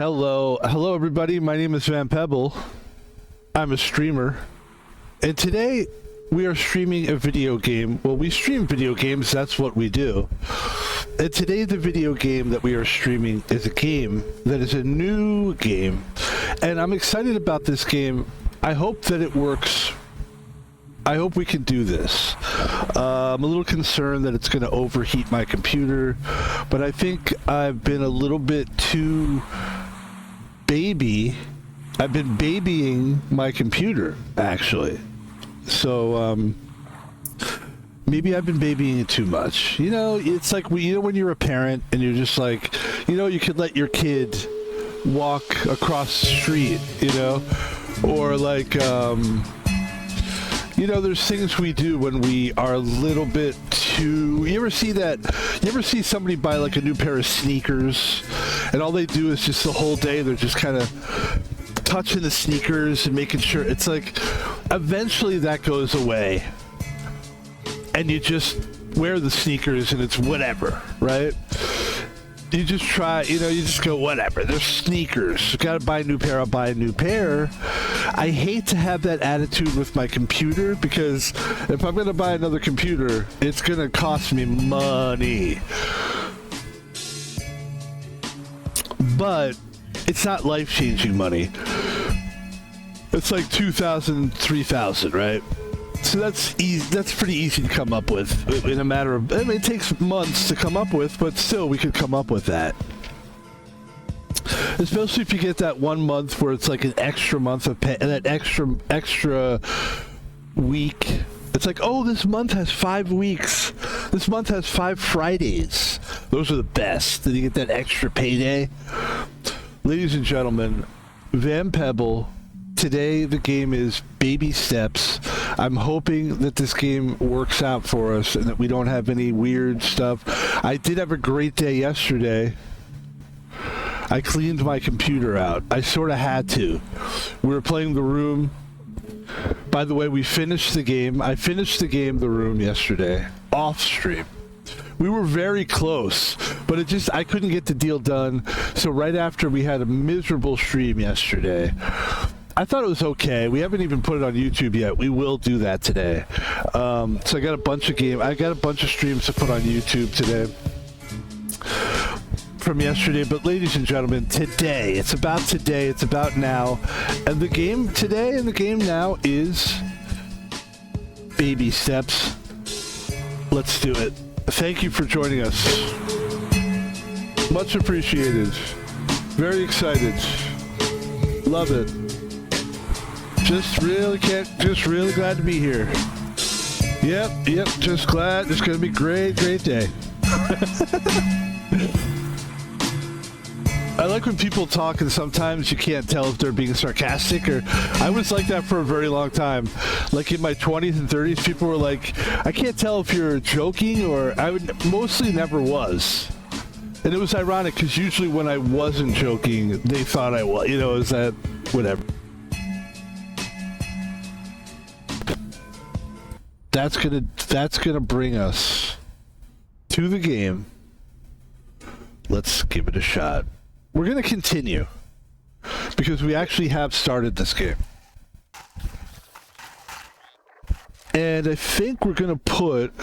Hello everybody. My name is Pebble. I'm a streamer, and today we are streaming a video game. Well, we stream video games. That's what we do. And today, the video game that we are streaming is a game that is a new game, and I'm excited about this game. I hope that it works. I hope we can do this. I'm a little concerned that it's going to overheat my computer, but I think I've been a little bit too I've been babying my computer, actually. So, maybe I've been babying it too much. You know, it's like, when you're a parent and you're just like, you could let your kid walk across the street, or like, there's things we do when we are a little bit too... You ever see somebody buy like a new pair of sneakers and all they do is just the whole day they're just kind of touching the sneakers and making sure... It's like, eventually that goes away and you just wear the sneakers and it's whatever, right? You just try, you just go, whatever. They're sneakers. Gotta buy a new pair, I'll buy a new pair. I hate to have that attitude with my computer because if I'm gonna buy another computer, it's gonna cost me money. But it's not life-changing money. It's like $2,000, $3,000, right? So that's easy. That's pretty easy to come up with in a matter of... I mean, it takes months to come up with, but still, we could come up with that. Especially if you get that 1 month where it's like an extra month of pay, and that extra week. It's like, oh, this month has 5 weeks. This month has 5 Fridays. Those are the best. Then you get that extra payday. Ladies and gentlemen, Pebble. Today the game is baby steps. I'm hoping that this game works out for us and that we don't have any weird stuff. I did have a great day yesterday. I cleaned my computer out. I sort of had to. We were playing The Room. By the way, we finished the game. I finished the game The Room yesterday, off stream. We were very close, but I couldn't get the deal done. So right after we had a miserable stream yesterday, I thought it was okay. We haven't even put it on YouTube yet. We will do that today. So I got a bunch of streams to put on YouTube today from yesterday. But ladies and gentlemen, today, it's about now. And the game today and the game now is baby steps. Let's do it. Thank you for joining us. Much appreciated. Very excited. Love it. Just really glad to be here. Yep, just glad. It's going to be a great day. I like when people talk and sometimes you can't tell if they're being sarcastic or... I was like that for a very long time. Like in my 20s and 30s, people were like, I can't tell if you're joking or... mostly never was. And it was ironic because usually when I wasn't joking, they thought I was. Is that... whatever. That's gonna bring us to the game. Let's give it a shot. We're gonna continue because we actually have started this game, and I think we're gonna put.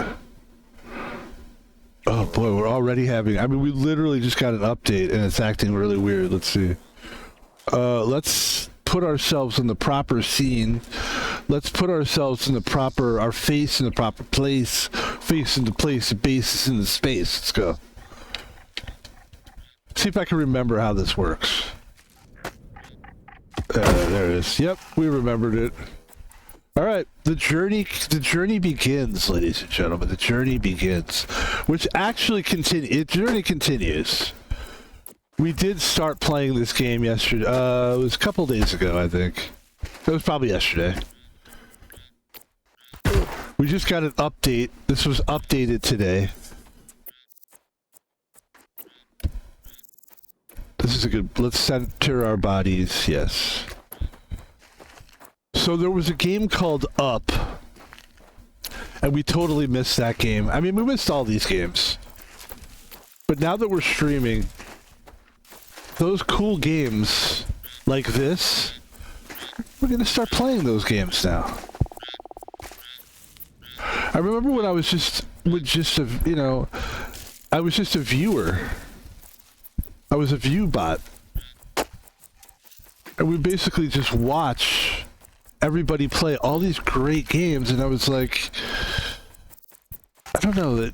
Oh boy, we're already having. I mean, we literally just got an update, and it's acting really weird. Let's see. Let's put ourselves in the proper scene. Let's put ourselves in our face in the proper place, face into place, basis into space. Let's go. See if I can remember how this works. There it is. Yep, we remembered it. All right, the journey begins, ladies and gentlemen. The journey begins, which actually the journey continues. We did start playing this game yesterday. It was a couple days ago, I think. It was probably yesterday. We just got an update. This was updated today. This is a good... Let's center our bodies. Yes. So there was a game called Up. And we totally missed that game. I mean, we missed all these games. But now that we're streaming... those cool games like this, we're gonna start playing those games now. I remember when I was just I was just a viewer. I was a view bot. And we basically just watch everybody play all these great games, and I was like, I don't know, that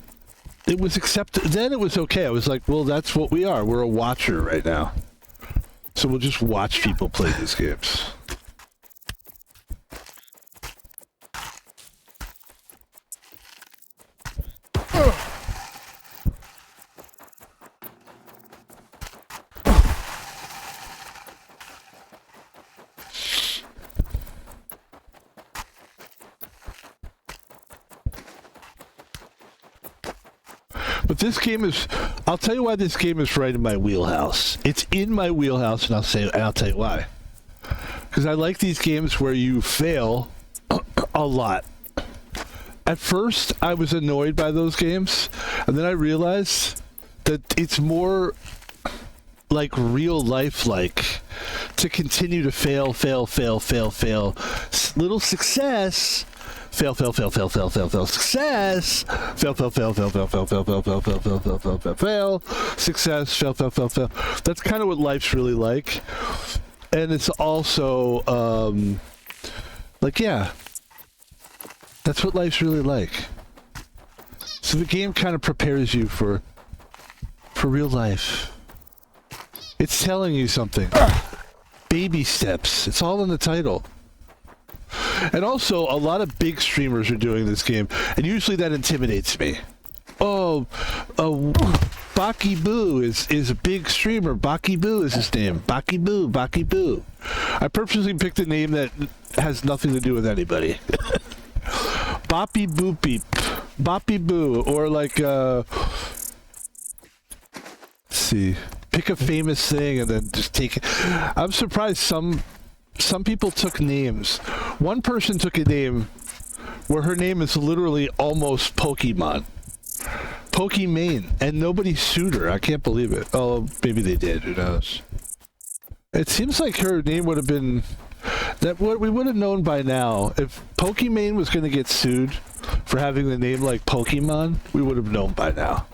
it was accepted. Then it was okay. I was like, well, that's what we are. We're a watcher right now. So we'll just watch people play these games. But this game is, I'll tell you why this game is right in my wheelhouse. It's in my wheelhouse, and I'll tell you why. Because I like these games where you fail a lot. At first, I was annoyed by those games, and then I realized that it's more like real life like to continue to fail. Little success. Fail, success, fail, success, fail. That's kind of what life's really like. And it's also, like, yeah, that's what life's really like. So the game kind of prepares you for real life. It's telling you something. Baby steps. It's all in the title. And also, a lot of big streamers are doing this game, and usually that intimidates me. Baki Boo is a big streamer. Baki Boo is his name. Baki Boo. I purposely picked a name that has nothing to do with anybody. Boppy Boop Beep. Boppy Boo. Or like, let's see. Pick a famous thing and then just take it. I'm surprised some people took names. One person took a name where her name is literally almost Pokemon. Pokimane. And nobody sued her. I can't believe it. Oh, maybe they did. Who knows? It seems like her name would have been... that what we would have known by now. If Pokimane was going to get sued for having the name like Pokemon, we would have known by now.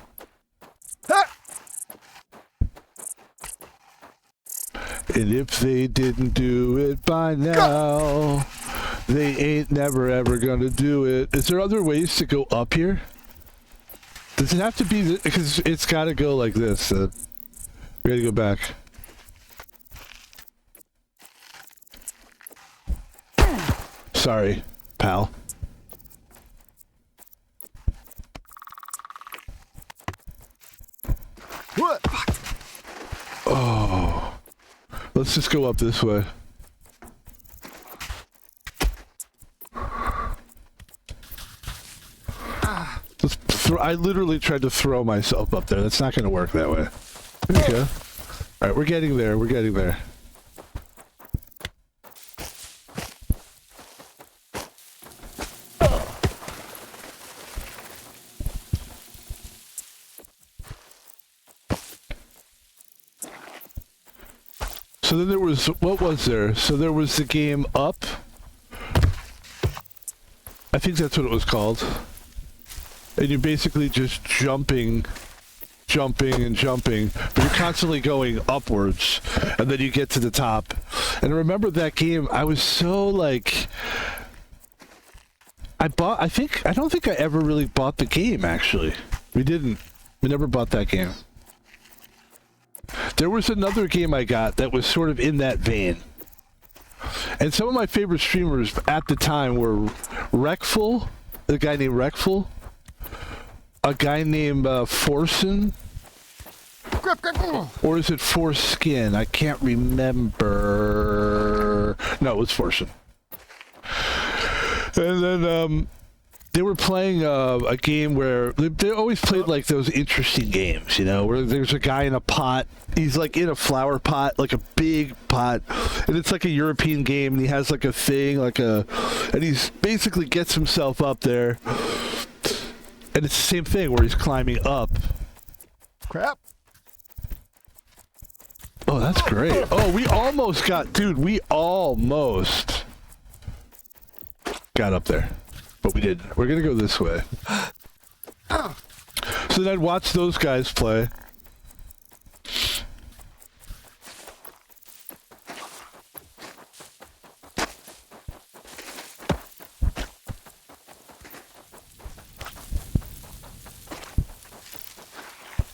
And if they didn't do it by now, they ain't never ever gonna do it. Is there other ways to go up here? Does it have to be this? Because it's gotta go like this. We gotta go back. Sorry, pal. What? Oh. Let's just go up this way. I literally tried to throw myself up there. That's not going to work that way. There you go. Alright, we're getting there. We're getting there. So then there was, what was there? So there was the game Up. I think that's what it was called. And you're basically just jumping, but you're constantly going upwards, and then you get to the top. And I remember that game, I was so like, I don't think I ever really bought the game, actually. We never bought that game. There was another game I got that was sort of in that vein. And some of my favorite streamers at the time were Wreckful, a guy named Wreckful, a guy named Forsen, or is it Foreskin? I can't remember. No, it was Forsen. And then they were playing a game where they always played like those interesting games, you know, where there's a guy in a pot. He's like in a flower pot, like a big pot, and it's like a European game, and he has like a thing, and he's basically gets himself up there, and it's the same thing where he's climbing up. Crap. Oh, that's great. Oh, we almost got... Dude, we almost got up there. But we didn't. We're going to go this way. So then I'd watch those guys play.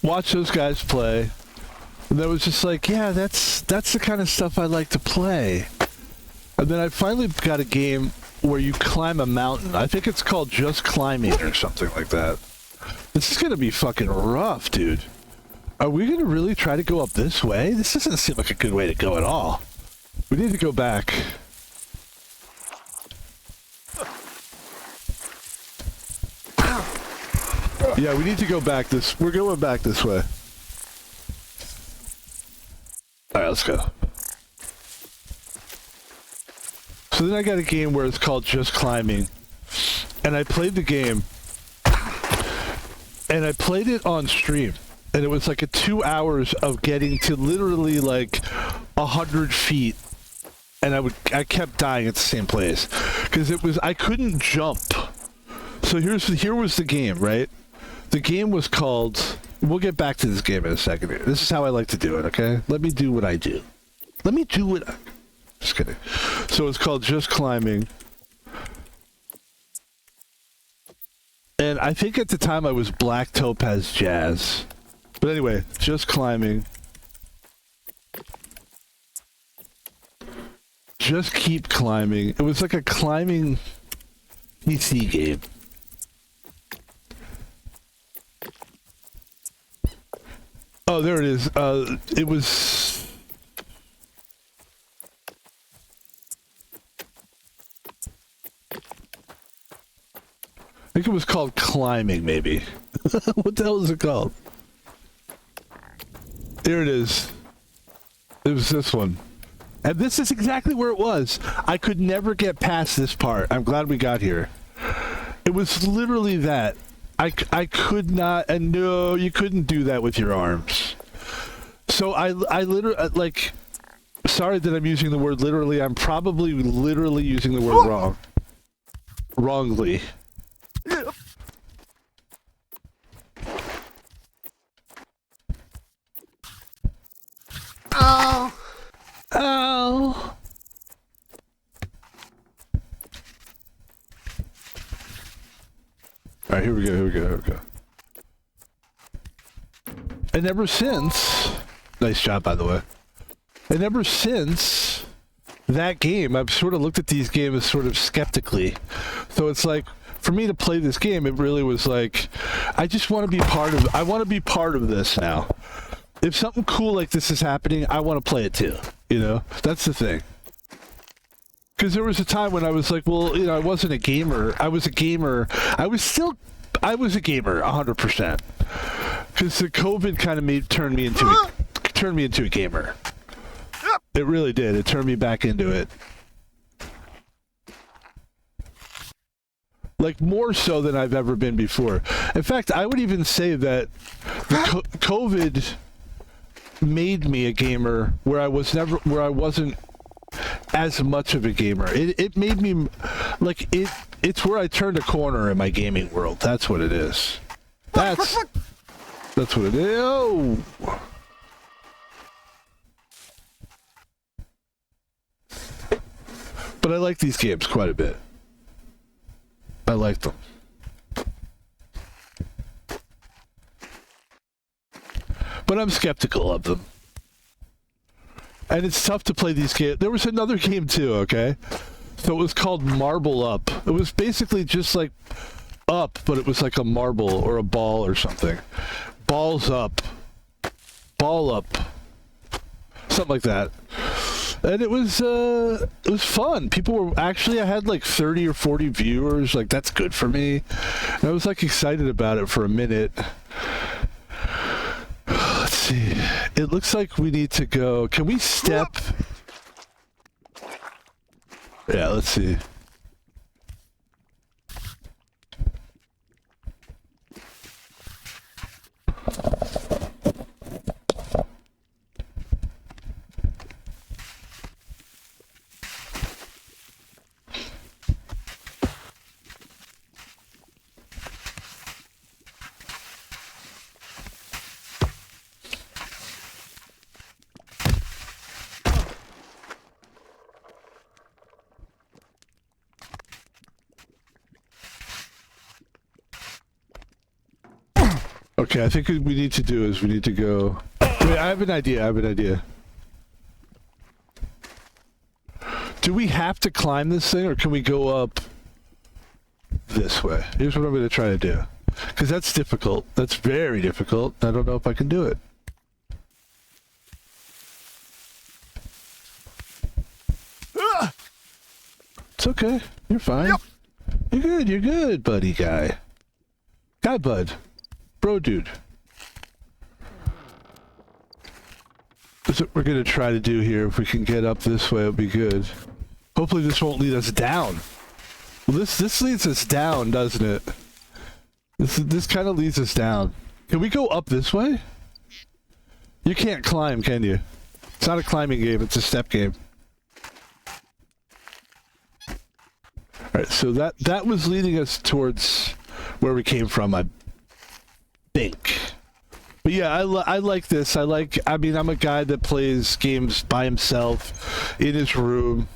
Watch those guys play. And that was just like, yeah, that's the kind of stuff I like to play. And then I finally got a game where you climb a mountain. I think it's called Just Climbing or something like that. This is gonna be fucking rough, dude. Are we gonna really try to go up this way? This doesn't seem like a good way to go at all. We need to go back. Yeah, we need to go back this... We're going back this way. Alright, let's go. So then I got a game where it's called Just Climbing. And I played the game. And I played it on stream. And it was like a 2 hours of getting to literally like 100 feet. And I kept dying at the same place. Because it was... I couldn't jump. So here was the game, right? The game was called... We'll get back to this game in a second here. This is how I like to do it, okay? Let me do what I do. Let me do what I... Just kidding. So it's called Just Climbing. And I think at the time I was Black Topaz Jazz. But anyway, Just Climbing. Just keep climbing. It was like a climbing PC game. Oh, there it is. It was... I think it was called Climbing, maybe. What the hell is it called? There it is. It was this one. And this is exactly where it was. I could never get past this part. I'm glad we got here. It was literally that. I could not, and no, you couldn't do that with your arms. So I literally, like, sorry that I'm using the word literally, I'm probably literally using the word wrong. Wrongly. Oh. Oh. Alright, here we go. And ever since... Nice job, by the way. And ever since that game, I've sort of looked at these games sort of skeptically. So it's like, for me to play this game, it really was like, I just want to be part of... I want to be part of this now. If something cool like this is happening, I want to play it too. You know? That's the thing. Because there was a time when I was like, well, you know, I wasn't a gamer. I was a gamer. I was a gamer, 100%. Because the COVID kind of turned me into a gamer. It really did. It turned me back into it. Like, more so than I've ever been before. In fact, I would even say that the COVID made me a gamer where I wasn't as much of a gamer. It made me like it's where I turned a corner in my gaming world. That's what it is. That's what it is. Oh. But I like these games quite a bit. I like them. But I'm skeptical of them. And it's tough to play these games. There was another game too, okay? So it was called Marble Up. It was basically just like up, but it was like a marble or a ball or something. Balls up. Ball up. Something like that. And it was fun. People were actually, I had like 30 or 40 viewers. Like, that's good for me. And I was like excited about it for a minute. Let's see. It looks like we need to go. Can we step? Yeah, let's see. Okay, I think what we need to do is we need to go... Wait, I have an idea. Do we have to climb this thing, or can we go up this way? Here's what I'm going to try to do. Because that's difficult. That's very difficult. I don't know if I can do it. It's okay. You're fine. Yep. You're good, buddy guy. Guy bud. Bro dude. That's what we're going to try to do here. If we can get up this way, it'll be good. Hopefully this won't lead us down. Well, this leads us down, doesn't it? This kind of leads us down. Can we go up this way? You can't climb, can you? It's not a climbing game, it's a step game. Alright, so that was leading us towards where we came from, I think. But yeah, I like this. I mean, I'm a guy that plays games by himself in his room.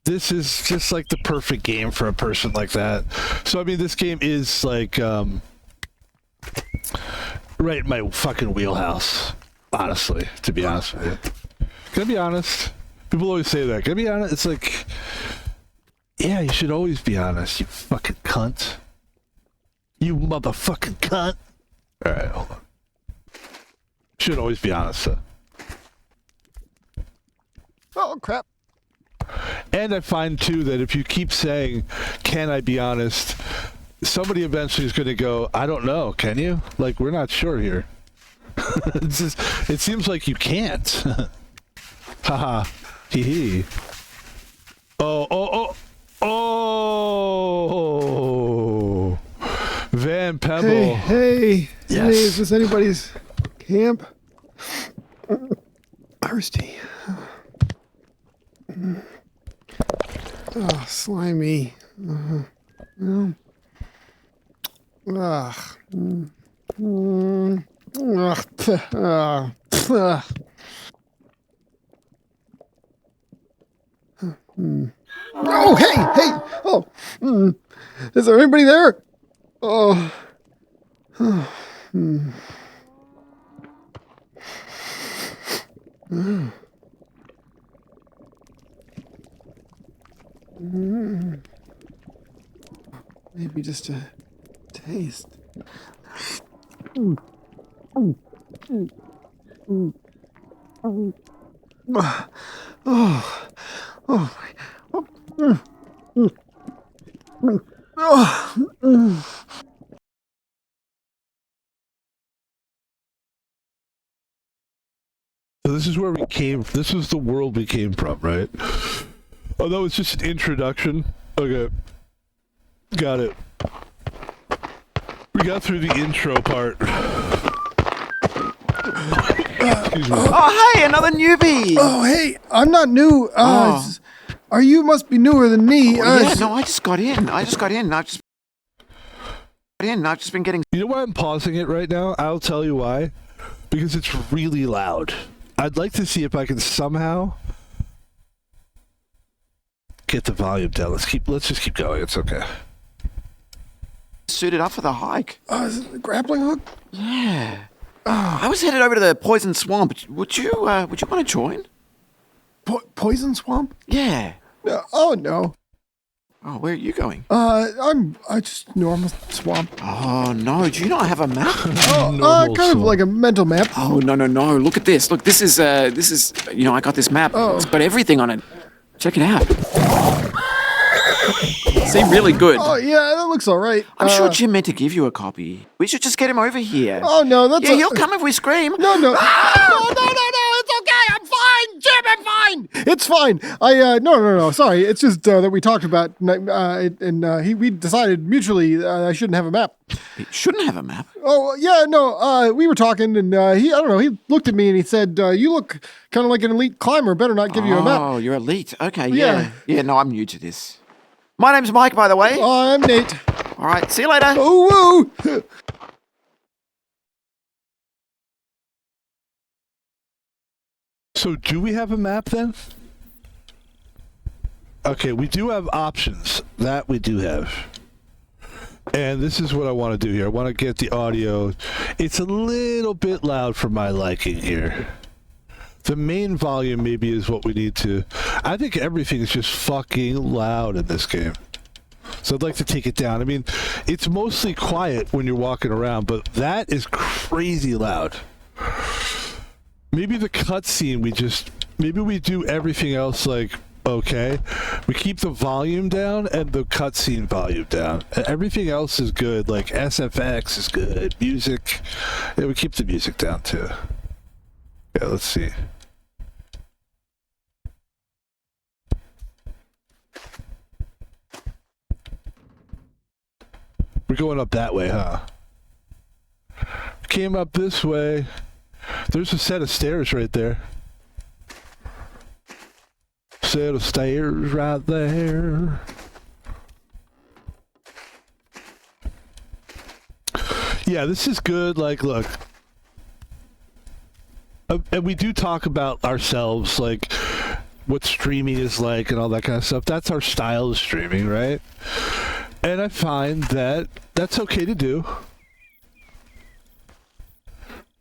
This is just like the perfect game for a person like that. So I mean, this game is like right in my fucking wheelhouse, honestly, to be honest with you. Can I be honest? People always say that. Can I be honest? It's like, yeah, you should always be honest, you fucking cunt. You motherfucking cunt. Alright, hold on. Should always be honest, though. Oh, crap. And I find, too, that if you keep saying, can I be honest, somebody eventually is going to go, I don't know, can you? Like, we're not sure here. It's just, it seems like you can't. Haha. Hee hee. Oh. Van Pebble. Hey. Yes. Hey, is this anybody's camp? Thirsty. Oh, slimy. Oh, hey! Oh, is there anybody there? Oh. Maybe just a taste. So this is where we came. This was the world we came from, right? Oh, that was just an introduction. Okay. Got it. We got through the intro part. Excuse me. Oh, hey, another newbie! Oh, hey, I'm not new. You must be newer than me. Yeah, no, I just got in. I've just been getting... You know why I'm pausing it right now? I'll tell you why. Because it's really loud. I'd like to see if I can somehow get the volume down. Let's just keep going. It's okay. suited up for the hike. Is it a grappling hook? Yeah. I was headed over to the Poison Swamp. Would you want to join? Poison Swamp? Yeah. Oh, no. Oh, where are you going? I just normal swamp. Oh, no. Do you not have a map? Kind of like a mental map. Oh, no. Look at this. Look, this is, I got this map. Oh. It's got everything on it. Check it out. See, really good. Oh, yeah, that looks all right. I'm sure Jim meant to give you a copy. We should just get him over here. Oh, no, that's Yeah, he'll come if we scream. No. No, it's okay. I'm fine, Jim, I'm fine. It's fine. No. Sorry, it's just that we talked about, and we decided mutually I shouldn't have a map. It shouldn't have a map. Oh, yeah, no, we were talking, and he looked at me and he said, you look kind of like an elite climber. Better not give you a map. Oh, you're elite. Okay, Yeah. Yeah, no, I'm new to this. My name's Mike, by the way. I'm Nate. All right, see you later. Oh, woo. So do we have a map then? Okay, we do have options. That we do have. And this is what I want to do here. I want to get the audio. It's a little bit loud for my liking here. The main volume maybe is what we need to... I think everything is just fucking loud in this game. So I'd like to take it down. I mean, it's mostly quiet when you're walking around, but that is crazy loud. Maybe the cutscene maybe we do everything else like, okay. We keep the volume down and the cutscene volume down. Everything else is good, like SFX is good, music. Yeah, we keep the music down too. Yeah, let's see. We're going up that way, huh? Came up this way. There's a set of stairs right there. Set of stairs right there. Yeah, this is good. Like, look. And we do talk about ourselves, like what streaming is like and all that kind of stuff. That's our style of streaming, right? And I find that that's okay to do.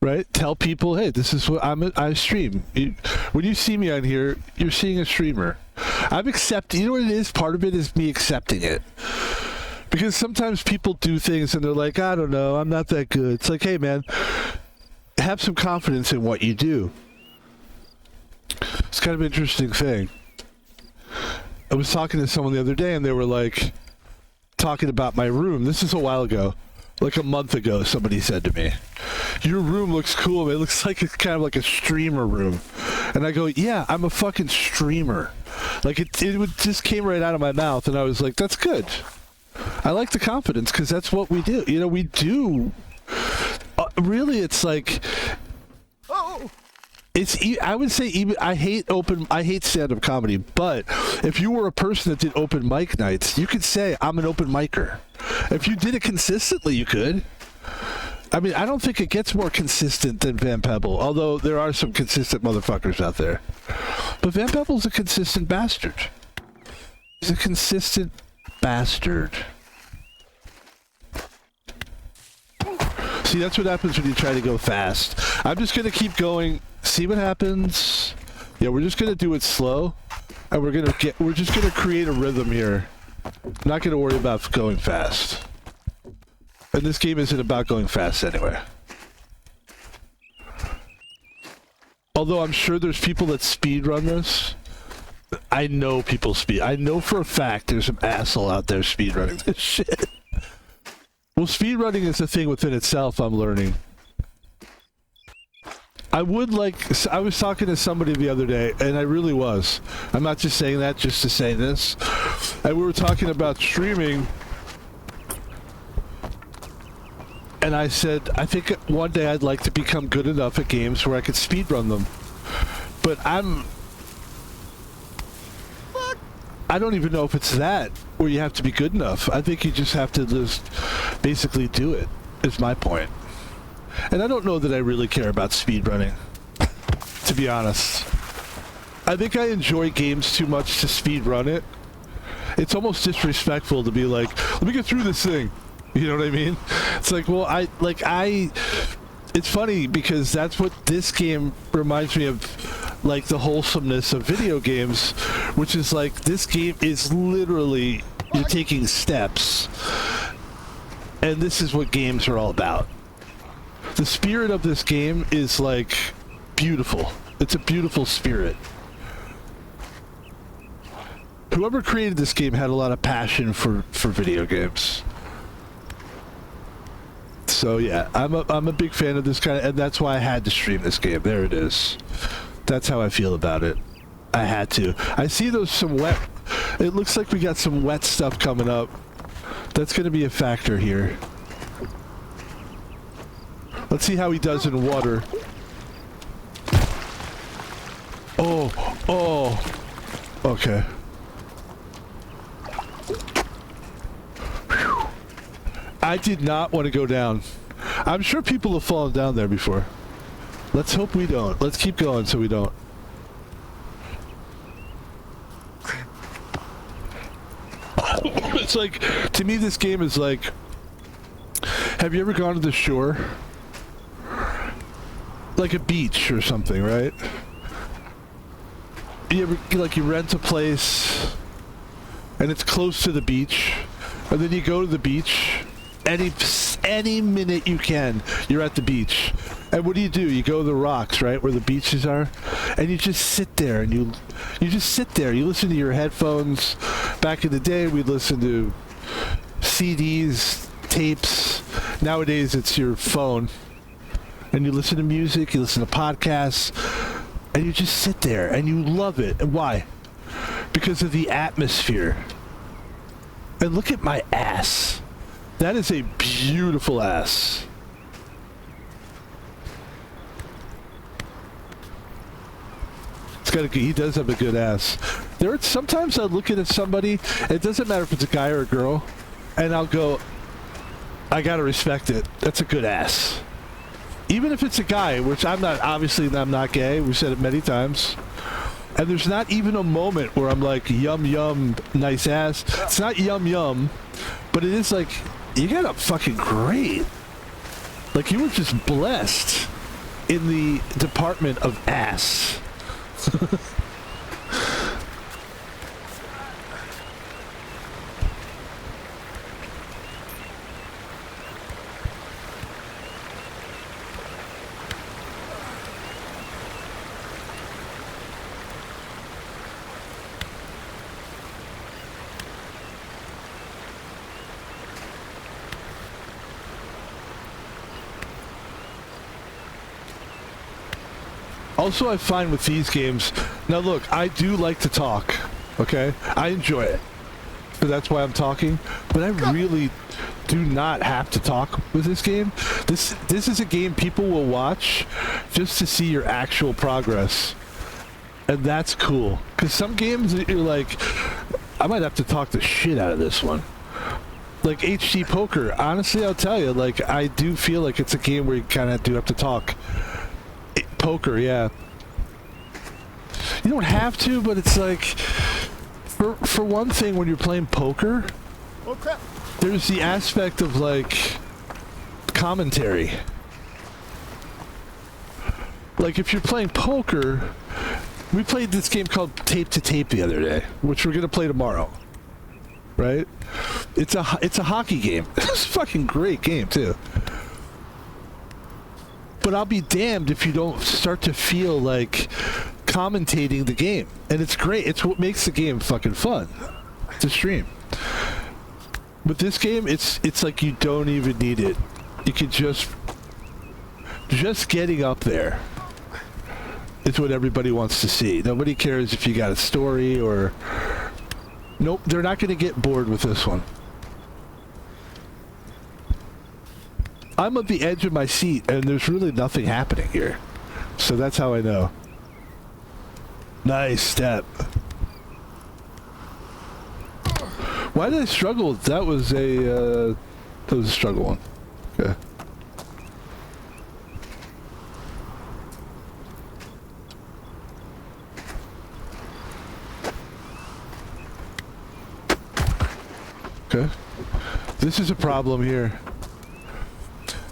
Right? Tell people, hey, this is what I stream. When you see me on here, you're seeing a streamer. I'm accepting. You know what it is? Part of it is me accepting it. Because sometimes people do things and they're like, I don't know, I'm not that good. It's like, hey, man, have some confidence in what you do. It's kind of an interesting thing. I was talking to someone the other day and they were like, talking about my room. This is a while ago. Like a month ago, somebody said to me, your room looks cool. It looks like it's kind of like a streamer room. And I go, yeah, I'm a fucking streamer. Like it just came right out of my mouth. And I was like, that's good. I like the confidence because that's what we do. You know, we do. Really, it's like... I would say even I hate stand-up comedy, but if you were a person that did open mic nights, you could say I'm an open micer. If you did it consistently, you could. I mean, I don't think it gets more consistent than Van Pebble, although there are some consistent motherfuckers out there. But Van Pebble's a consistent bastard. He's a consistent bastard. See, that's what happens when you try to go fast. I'm just going to keep going, see what happens. Yeah, we're just going to do it slow, and we're just going to create a rhythm here. I'm not going to worry about going fast. And this game isn't about going fast anyway. Although I'm sure there's people that speedrun this. I know people I know for a fact there's some asshole out there speedrunning this shit. Well, speedrunning is a thing within itself, I'm learning. I was talking to somebody the other day, and I really was. I'm not just saying that just to say this. And we were talking about streaming, and I said, I think one day I'd like to become good enough at games where I could speedrun them. But I don't even know if it's that, where you have to be good enough. I think you just have to just basically do it, is my point. And I don't know that I really care about speedrunning, to be honest. I think I enjoy games too much to speedrun it. It's almost disrespectful to be like, let me get through this thing. You know what I mean? It's like, well, it's funny because that's what this game reminds me of, like the wholesomeness of video games, which is like, this game is literally, you're taking steps. And this is what games are all about. The spirit of this game is like beautiful. It's a beautiful spirit. Whoever created this game had a lot of passion for video games. So yeah, I'm a big fan of this kind of, and that's why I had to stream this game. There it is. That's how I feel about it. I had to. I see some wet. It looks like we got some wet stuff coming up. That's going to be a factor here. Let's see how he does in water. Oh. Okay. Whew. I did not want to go down. I'm sure people have fallen down there before. Let's hope we don't. Let's keep going so we don't. It's like, to me this game is like Have you ever gone to the shore? Like a beach or something, right? You ever, like, you rent a place and it's close to the beach, and then you go to the beach any minute you can, you're at the beach. And what do? You go to the rocks, right, where the beaches are, and you just sit there and you just sit there. You listen to your headphones. Back in the day, we'd listen to CDs, tapes. Nowadays, it's your phone. And you listen to music, you listen to podcasts, and you just sit there and you love it. And why? Because of the atmosphere. And look at my ass. That is a beautiful ass. He does have a good ass. Sometimes I look at somebody, it doesn't matter if it's a guy or a girl, and I'll go, I gotta respect it. That's a good ass. Even if it's a guy, which I'm not gay, we've said it many times. And there's not even a moment where I'm like, yum yum, nice ass. It's not yum yum, but it is like, you got a fucking great. Like, you were just blessed in the department of ass. Also, I find with these games, now look, I do like to talk, okay? I enjoy it. So that's why I'm talking. But I really do not have to talk with this game. This is a game people will watch just to see your actual progress. And that's cool. Because some games, you're like, I might have to talk the shit out of this one. Like HD Poker, honestly, I'll tell you, like, I do feel like it's a game where you kind of do have to talk. Poker, yeah. You don't have to, but it's like, for one thing, when you're playing poker, Oh crap! there's the aspect of, like, commentary. Like, if you're playing poker, we played this game called Tape to Tape the other day, which we're gonna play tomorrow. Right? It's a hockey game. It's a fucking great game too. But I'll be damned if you don't start to feel like commentating the game. And it's great. It's what makes the game fucking fun to stream. With this game, it's like you don't even need it. You can just getting up there is what everybody wants to see. Nobody cares if you got a story or... Nope, they're not going to get bored with this one. I'm at the edge of my seat, and there's really nothing happening here. So that's how I know. Nice step. Why did I struggle? That was a struggle one. Okay. Okay. This is a problem here.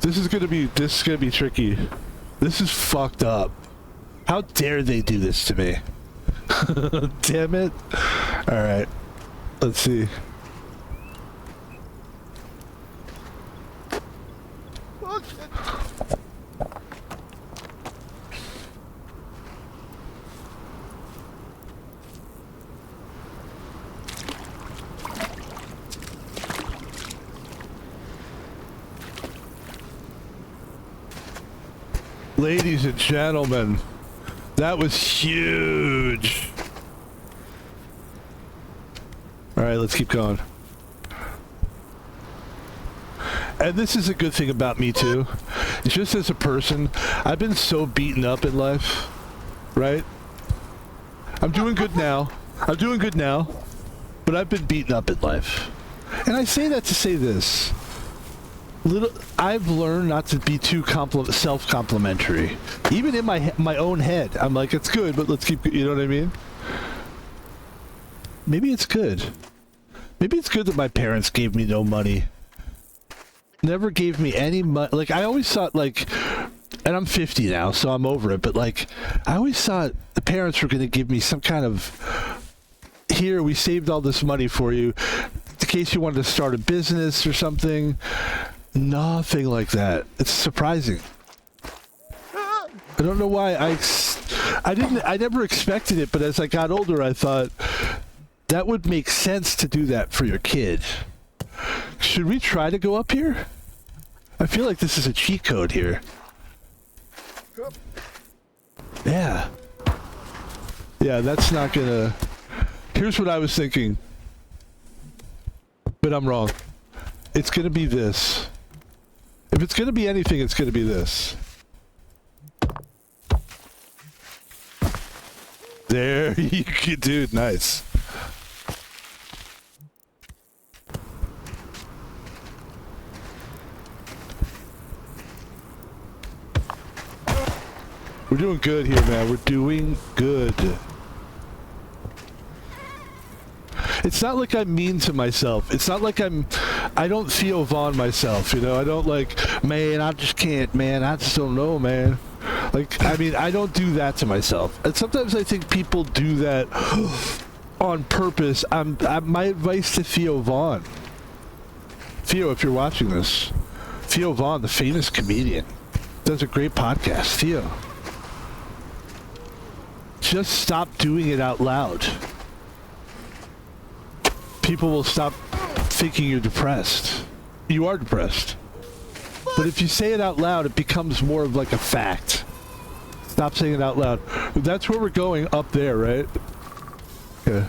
This is gonna be tricky. This is fucked up. How dare they do this to me? Damn it. Alright. Let's see. Ladies and gentlemen, that was huge. All right, let's keep going. And this is a good thing about me too. Just as a person, I've been so beaten up in life, right? I'm doing good now. But I've been beaten up in life. And I say that to say this. I've learned not to be too self-complimentary. Even in my own head, I'm like, it's good, but let's keep. You know what I mean? Maybe it's good. Maybe it's good that my parents gave me no money. never gave me any money. Like, I always thought, like, and I'm 50 now, so I'm over it, but, like, I always thought the parents were going to give me some kind of, here, we saved all this money for you in case you wanted to start a business or something. Nothing like that. It's surprising. I don't know why I never expected it, but as I got older, I thought that would make sense to do that for your kid. Should we try to go up here? I feel like this is a cheat code here. Yeah. Yeah, that's not gonna... Here's what I was thinking. But I'm wrong. It's gonna be this. If it's gonna be anything, it's gonna be this. There you go, dude, nice. We're doing good here, man. We're doing good. It's not like I'm mean to myself. It's not like I don't feel Vaughn myself, you know? I don't like, man, I just can't, man. I just don't know, man. Like, I mean, I don't do that to myself. And sometimes I think people do that on purpose. My advice to Theo Vaughn. Theo, if you're watching this, Theo Vaughn, the famous comedian, does a great podcast. Theo, just stop doing it out loud. People will stop thinking you're depressed. You are depressed. But if you say it out loud, it becomes more of like a fact. Stop saying it out loud. That's where we're going, up there, right? Okay.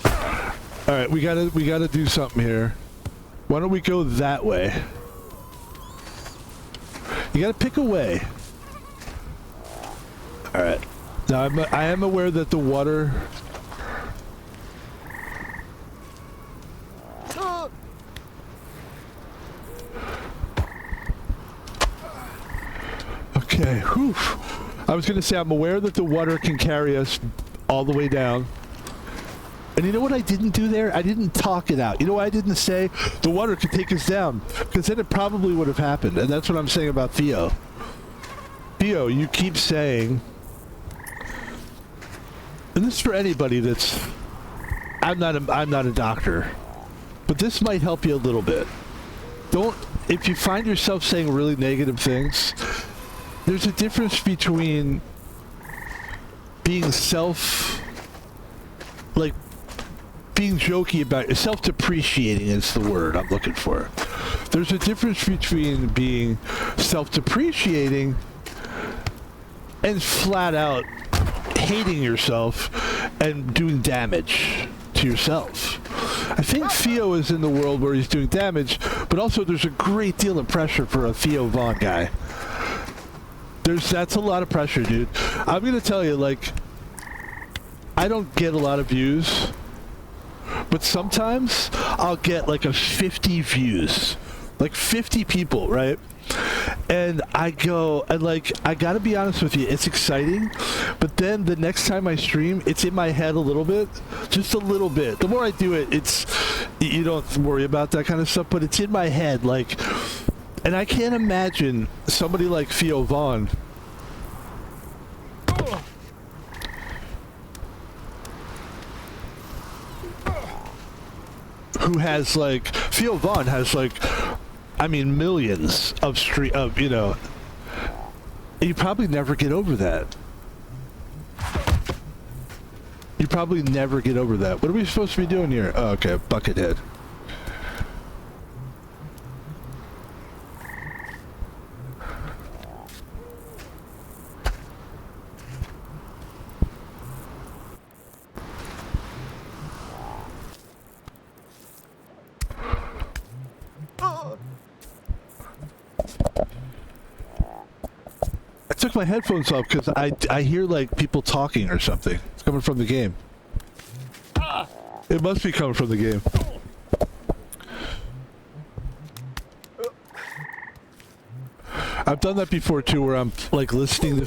All right, we gotta do something here. Why don't we go that way? You gotta pick a way. All right. Now I am aware that the water. Okay. Whew. I was gonna say I'm aware that the water can carry us all the way down. And you know what I didn't do there? I didn't talk it out. You know what I didn't say? The water could take us down. Because then it probably would have happened. And that's what I'm saying about Theo. Theo, you keep saying... And this is for anybody that's... I'm not a doctor. But this might help you a little bit. Don't... If you find yourself saying really negative things, there's a difference between being like, being jokey about it. Self-depreciating is the word I'm looking for. There's a difference between being self-depreciating and flat out hating yourself and doing damage to yourself. I think Theo is in the world where he's doing damage, but also there's a great deal of pressure for a Theo Vaughn guy. That's a lot of pressure, dude. I'm gonna tell you, like, I don't get a lot of views, but sometimes I'll get like 50 views, like 50 people, right? And I go, and like, I gotta be honest with you, it's exciting, but then the next time I stream, it's in my head a little bit, just a little bit. The more I do it, you don't worry about that kind of stuff, but it's in my head, like, and I can't imagine somebody like Theo Vaughn who has like, Theo Vaughn has like, I mean, millions of you know, you probably never get over that. You probably never get over that. What are we supposed to be doing here? Oh, okay, Buckethead. I took my headphones off because I hear like people talking or something. It's coming from the game. It must be coming from the game. I've done that before too, where I'm like listening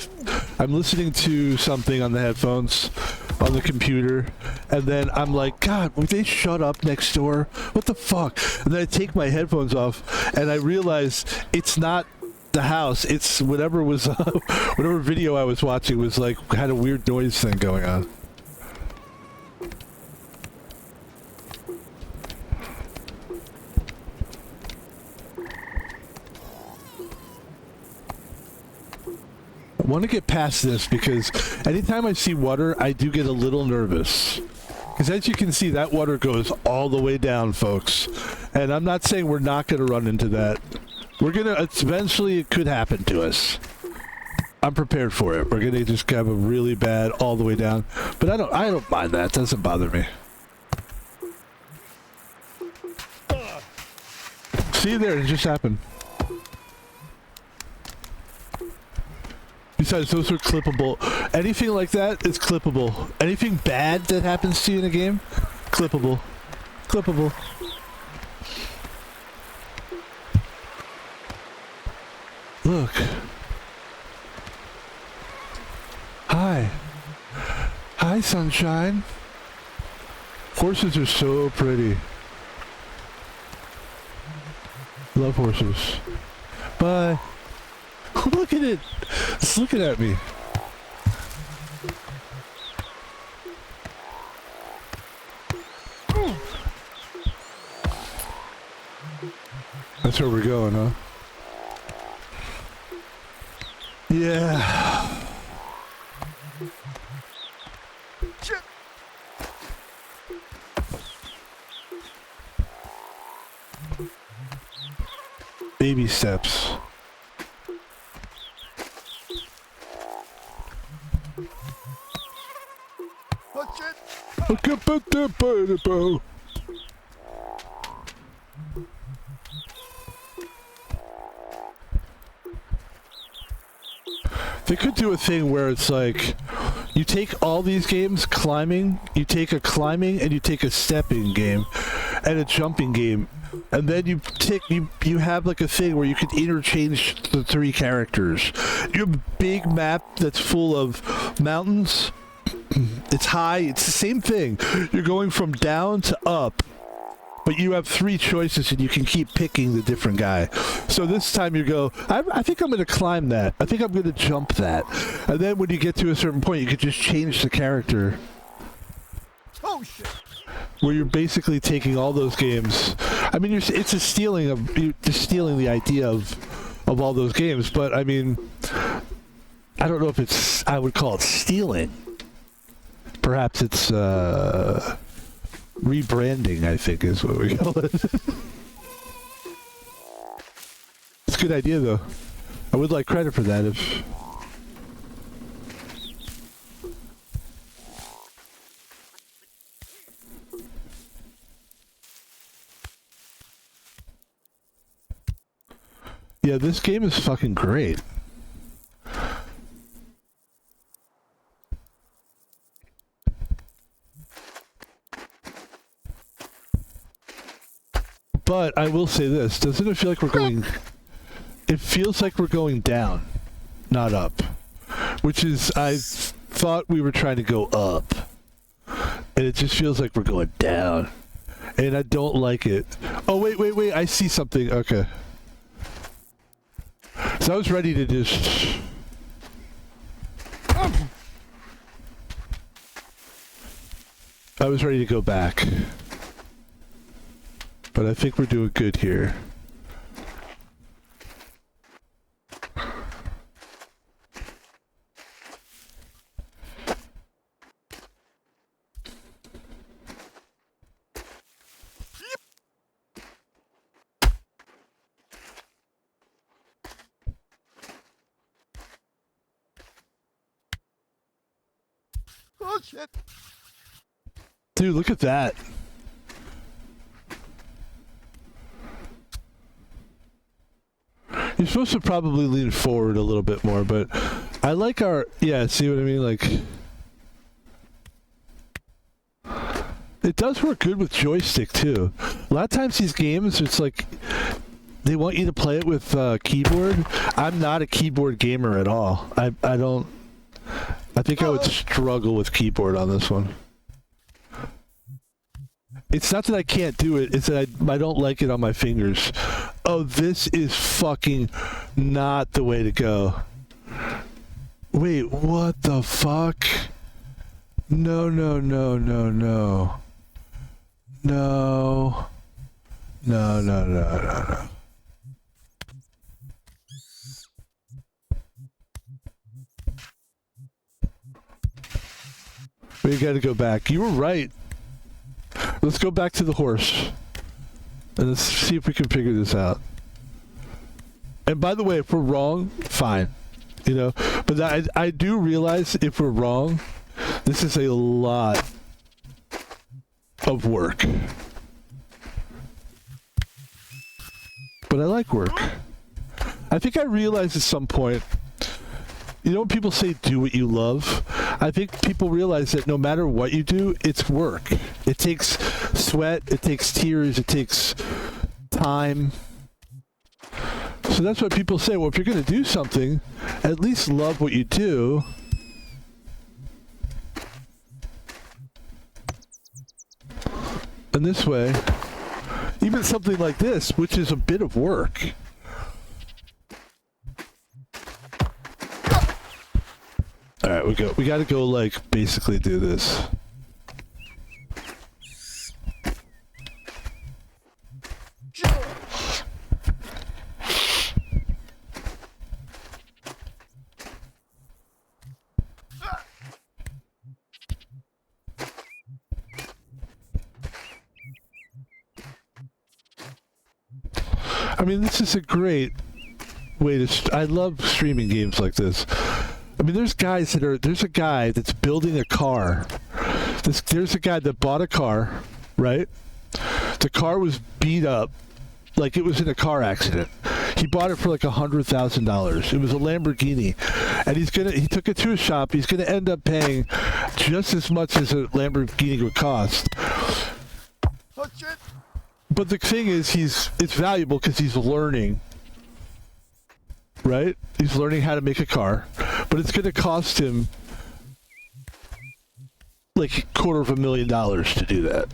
to something on the headphones on the computer, And then I'm like, God, would they shut up next door? What the fuck? And then I take my headphones off, and I realize it's not the house. It's whatever was, whatever video I was watching was like, had a weird noise thing going on. I want to get past this because anytime I see water, I do get a little nervous. Because as you can see, that water goes all the way down, folks. And I'm not saying we're not going to run into that. We're going to, eventually it could happen to us. I'm prepared for it. We're going to just have a really bad all the way down. But I don't mind that. It doesn't bother me. See there, it just happened. Besides, those are clippable. Anything like that is clippable. Anything bad that happens to you in a game, clippable. Clippable. Look. Hi. Hi, sunshine. Horses are so pretty. Love horses. Bye. Look at it. It's looking at me. That's where we're going, huh? Yeah. Baby steps. Look up at the pineapple. They could do a thing where it's like, you take all these games, climbing, you take a climbing and you take a stepping game and a jumping game, and then you have like a thing where you can interchange the three characters. You have a big map that's full of mountains. It's high. It's the same thing. You're going from down to up, but you have three choices and you can keep picking the different guy. So this time you go, I think I'm going to climb that. I think I'm going to jump that. And then when you get to a certain point, you can just change the character. Oh shit! Where you're basically taking all those games. I mean, it's a stealing of, you're just stealing the idea of all those games. But I mean, I don't know if it's, I would call it stealing. Perhaps it's rebranding, I think is what we call it. It's a good idea, though. I would like credit for that if... Yeah, this game is fucking great. But I will say this, doesn't it feel like we're going... It feels like we're going down, not up. Which is, I thought we were trying to go up. And it just feels like we're going down. And I don't like it. Oh, wait, I see something. Okay. So I was ready to just... I was ready to go back. But I think we're doing good here. Oh shit! Dude, look at that. You're supposed to probably lean forward a little bit more, but I like our... Yeah, see what I mean? Like... It does work good with joystick, too. A lot of times these games, it's like... They want you to play it with keyboard. I'm not a keyboard gamer at all. I don't... I think I would struggle with keyboard on this one. It's not that I can't do it. It's that I don't like it on my fingers. Oh, this is fucking not the way to go. Wait, what the fuck? No, no, no, no, no. No. No, no, no, no, no. We gotta go back. You were right. Let's go back to the horse. And let's see if we can figure this out. And by the way, if we're wrong, fine. You know? But I do realize if we're wrong, this is a lot of work. But I like work. I think I realized at some point, you know when people say do what you love? I think people realize that no matter what you do, it's work. It takes sweat, it takes tears, it takes time. So that's what people say, well, if you're going to do something, at least love what you do. And this way, even something like this, which is a bit of work. All right, we got to go like basically do this. I mean, this is a great way to... I love streaming games like this. I mean, there's guys that are... There's a guy that's building a car. There's a guy that bought a car, right? The car was beat up, like it was in a car accident. He bought it for like $100,000. It was a Lamborghini. And he took it to a shop. He's going to end up paying just as much as a Lamborghini would cost. Oh, shit. But the thing is, it's valuable because he's learning, right? He's learning how to make a car, but it's going to cost him like $250,000 to do that.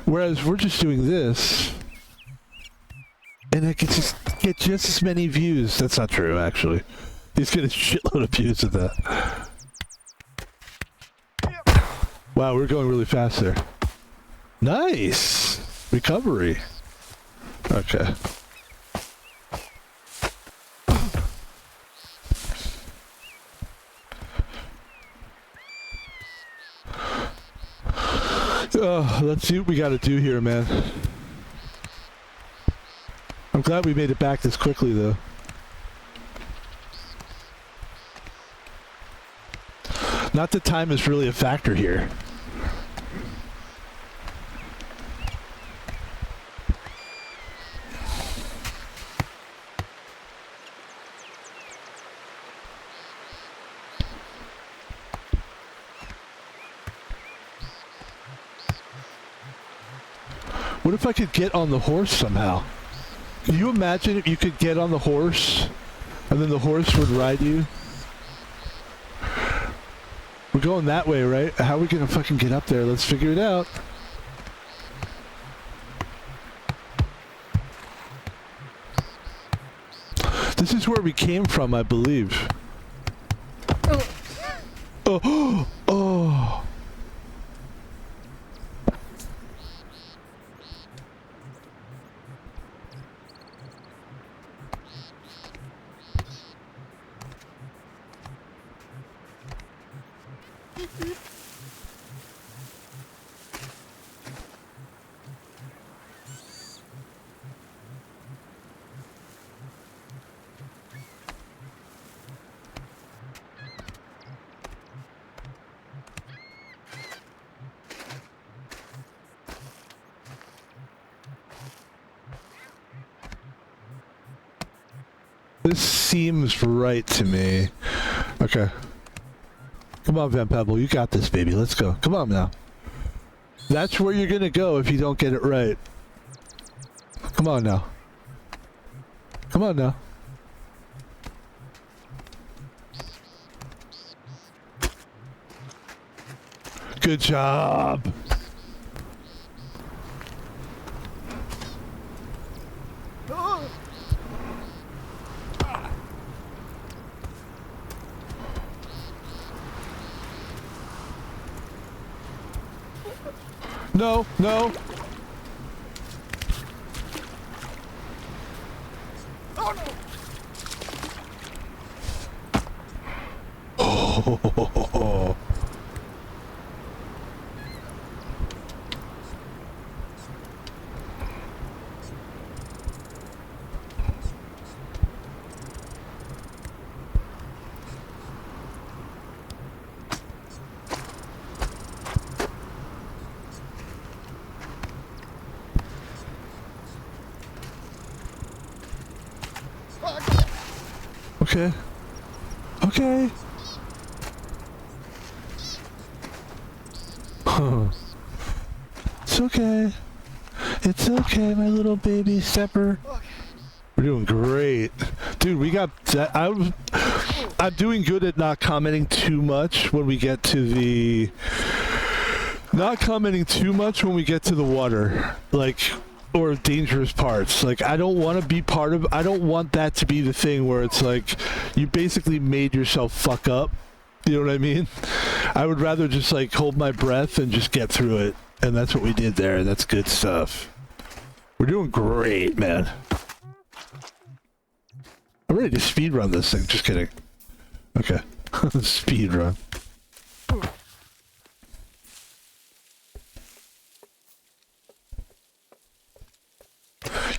Whereas we're just doing this, and I can just get just as many views. That's not true, actually. He's getting a shitload of views of that. Wow, we're going really fast there. Nice! Recovery. Okay. Let's see what we got to do here, man. I'm glad we made it back this quickly, though. Not that time is really a factor here. What if I could get on the horse somehow? Can you imagine if you could get on the horse and then the horse would ride you? We're going that way, right? How are we gonna fucking get up there? Let's figure it out. This is where we came from, I believe. Oh, oh. This seems right to me. Okay. Come on, Van Pebble. You got this, baby. Let's go. Come on now. That's where you're going to go if you don't get it right. Come on now. Come on now. Good job. No, no. Oh no! Oh. Okay. Okay. It's okay. It's okay, my little baby stepper. We're doing great. Dude, we got... I'm doing good at not commenting too much when we get to the... Not commenting too much when we get to the water. Like... Or dangerous parts. Like, I don't want to be part of... I don't want that to be the thing where it's like... You basically made yourself fuck up. You know what I mean? I would rather just, like, hold my breath and just get through it. And that's what we did there. That's good stuff. We're doing great, man. I'm ready to speedrun this thing. Just kidding. Okay. Speedrun.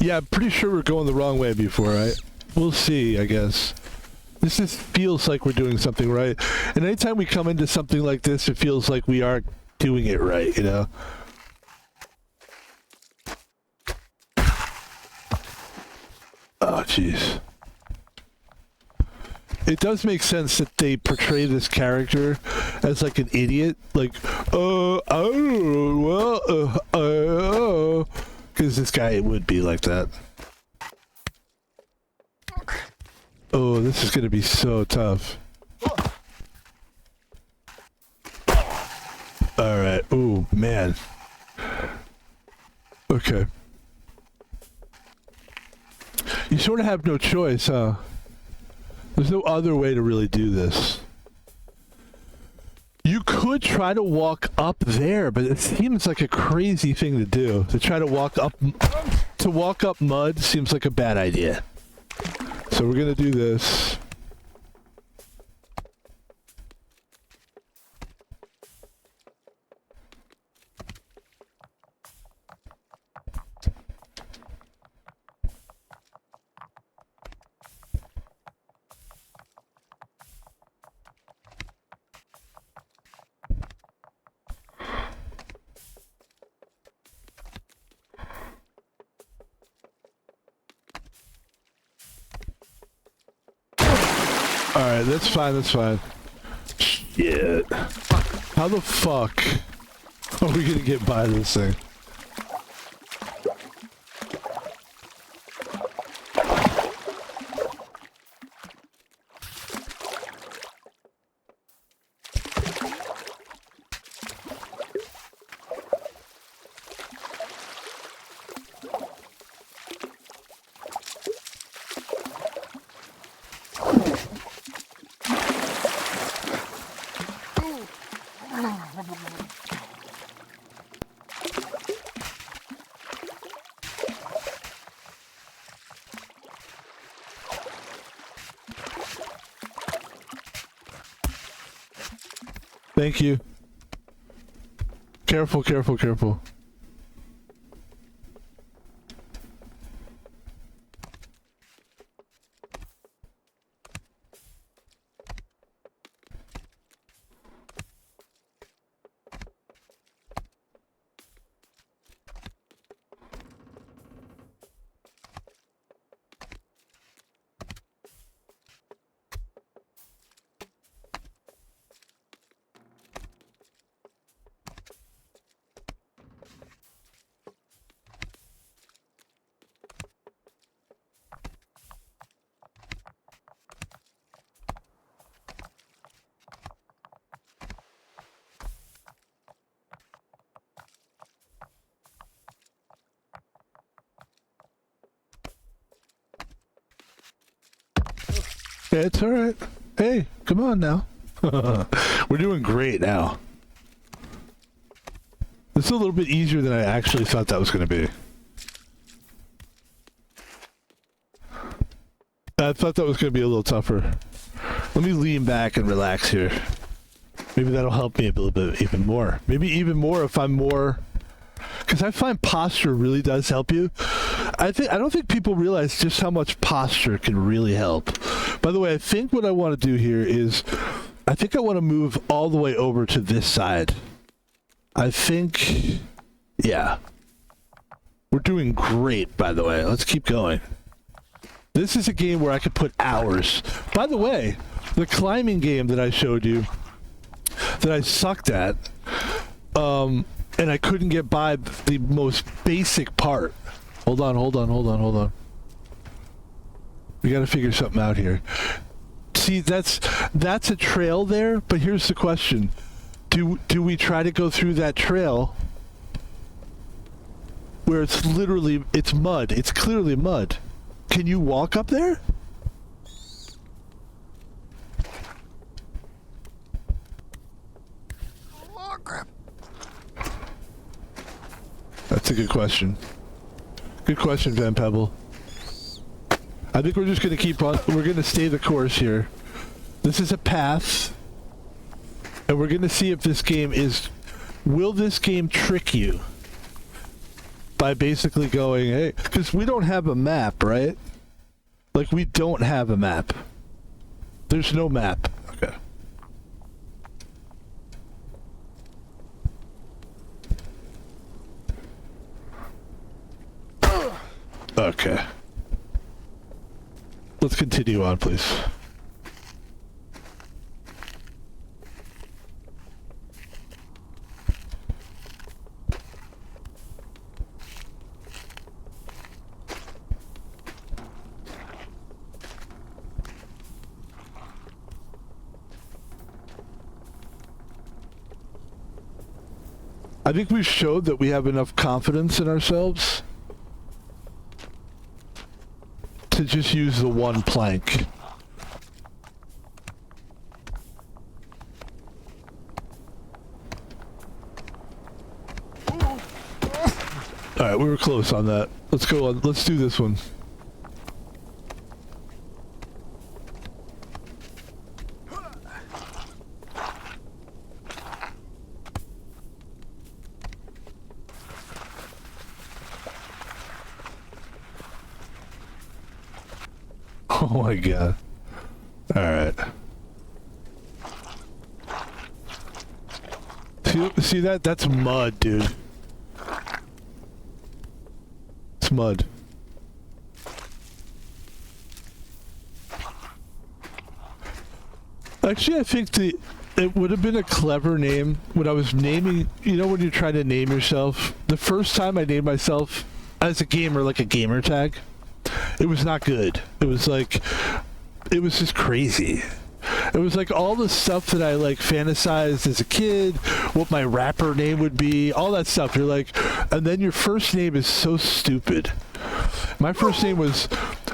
Yeah, I'm pretty sure we're going the wrong way before, right? We'll see, I guess. This just feels like we're doing something right. And anytime we come into something like this, it feels like we are doing it right, you know? Oh, jeez. It does make sense that they portray this character as like an idiot. Like, because this guy would be like that. Oh, this is going to be so tough. Alright. Oh, man. Okay. You sort of have no choice, huh? There's no other way to really do this. You could try to walk up there, but it seems like a crazy thing to do. To try to walk up... To walk up mud seems like a bad idea. So we're gonna do this. Alright, that's fine, that's fine. Shit. How the fuck are we gonna get by this thing? Thank you. Careful, careful, careful. Yeah, it's alright. Hey, come on now. We're doing great now. It's a little bit easier than I actually thought that was going to be. I thought that was going to be a little tougher. Let me lean back and relax here. Maybe that'll help me a little bit even more. Maybe even more if I'm more... Because I find posture really does help you. I don't think people realize just how much posture can really help. By the way, I think what I want to do here is... I think I want to move all the way over to this side. I think... Yeah. We're doing great, by the way. Let's keep going. This is a game where I could put hours. By the way, the climbing game that I showed you, that I sucked at, and I couldn't get by the most basic part. Hold on. We gotta figure something out here. See, that's a trail there, but here's the question. Do we try to go through that trail where it's mud? It's clearly mud. Can you walk up there? Oh, crap. That's a good question. Good question, Van Pebble. I think we're just going to keep on. We're going to stay the course here. This is a path. And we're going to see if this game is... Will this game trick you? By basically going, hey... Because we don't have a map, right? Like, we don't have a map. There's no map. Okay. Okay. Let's continue on, please. I think we've showed that we have enough confidence in ourselves to just use the one plank. Alright, we were close on that. Let's go on. Let's do this one. Oh my god. Alright. See that? That's mud, dude. It's mud. Actually, I think it would have been a clever name when I was naming, you know when you're trying to name yourself? The first time I named myself as a gamer, like a gamer tag, it was not good. It was like, it was just crazy. It was like all the stuff that I like fantasized as a kid, what my rapper name would be, all that stuff. You're like, and then your first name is so stupid. My first name was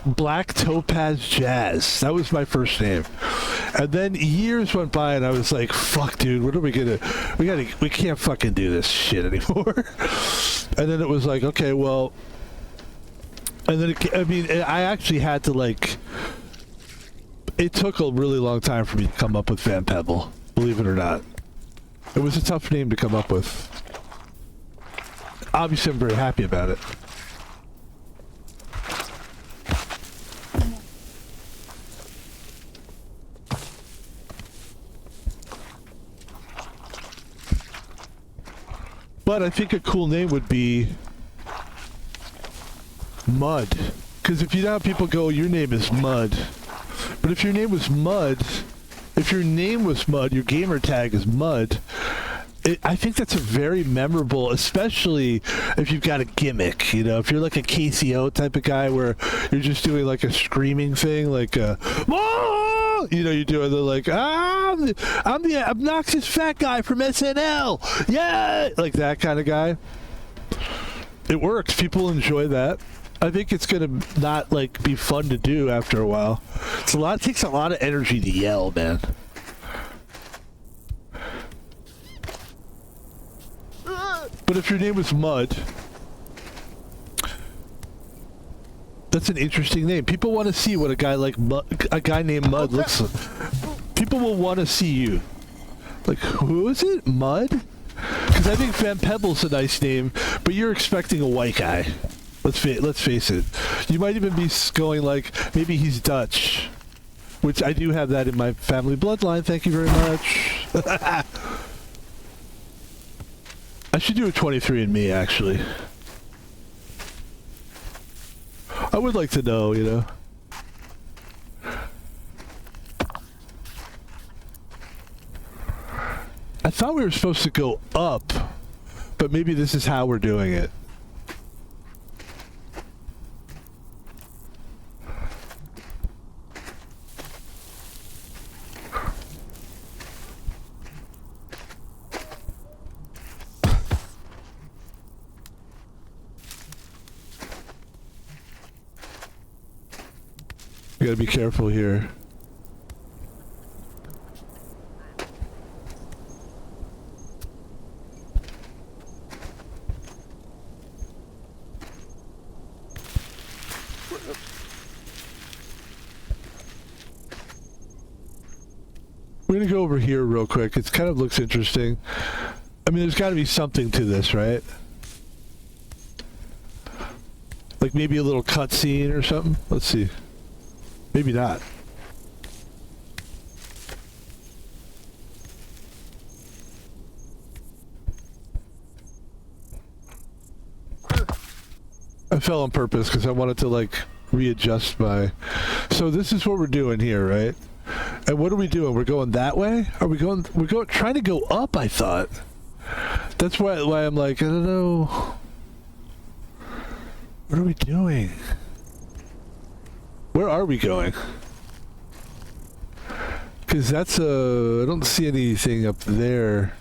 Black Topaz Jazz. That was my first name. And then years went by and I was like, fuck dude, what are we gonna, we can't fucking do this shit anymore. And then it was like, okay, well, and then I actually had to like, it took a really long time for me to come up with Van Pebble, believe it or not. It was a tough name to come up with. Obviously, I'm very happy about it. But I think a cool name would be Mud. Because if you know how people go, your name is Mud. But if your name was Mud, your gamer tag is Mud, I think that's a very memorable, especially if you've got a gimmick, you know, if you're like a KCO type of guy where you're just doing like a screaming thing, like whoa! You know, you're doing the like, I'm the obnoxious fat guy from SNL, yeah, like that kind of guy. It works. People enjoy that. I think it's gonna not like be fun to do after a while. It takes a lot of energy to yell, man. But if your name was Mud, that's an interesting name. People want to see what a guy like a guy named Mud looks like. People will want to see you. Like, who is it? Mud? Because I think Van Pebble's a nice name, but you're expecting a white guy. Let's face it. You might even be going like, maybe he's Dutch, which I do have that in my family bloodline. Thank you very much. I should do a 23andMe, actually. I would like to know, you know. I thought we were supposed to go up, but maybe this is how we're doing it. You gotta be careful here. We're gonna go over here real quick. It kind of looks interesting. I mean, there's got to be something to this, right? Like maybe a little cutscene or something. Let's see. Maybe not. I fell on purpose because I wanted to like readjust my... So this is what we're doing here, right? And what are we doing? We're going that way? Are we going... We're going trying to go up, I thought. That's why I'm like, I don't know. What are we doing? Where are we going? Because that's I don't see anything up there.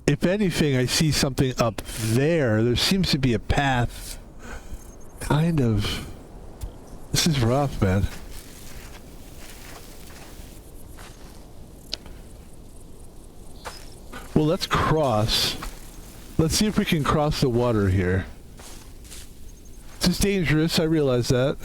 If anything, I see something up there. There seems to be a path. Kind of. This is rough, man. Well, let's cross. Let's see if we can cross the water here. This is dangerous, I realize that.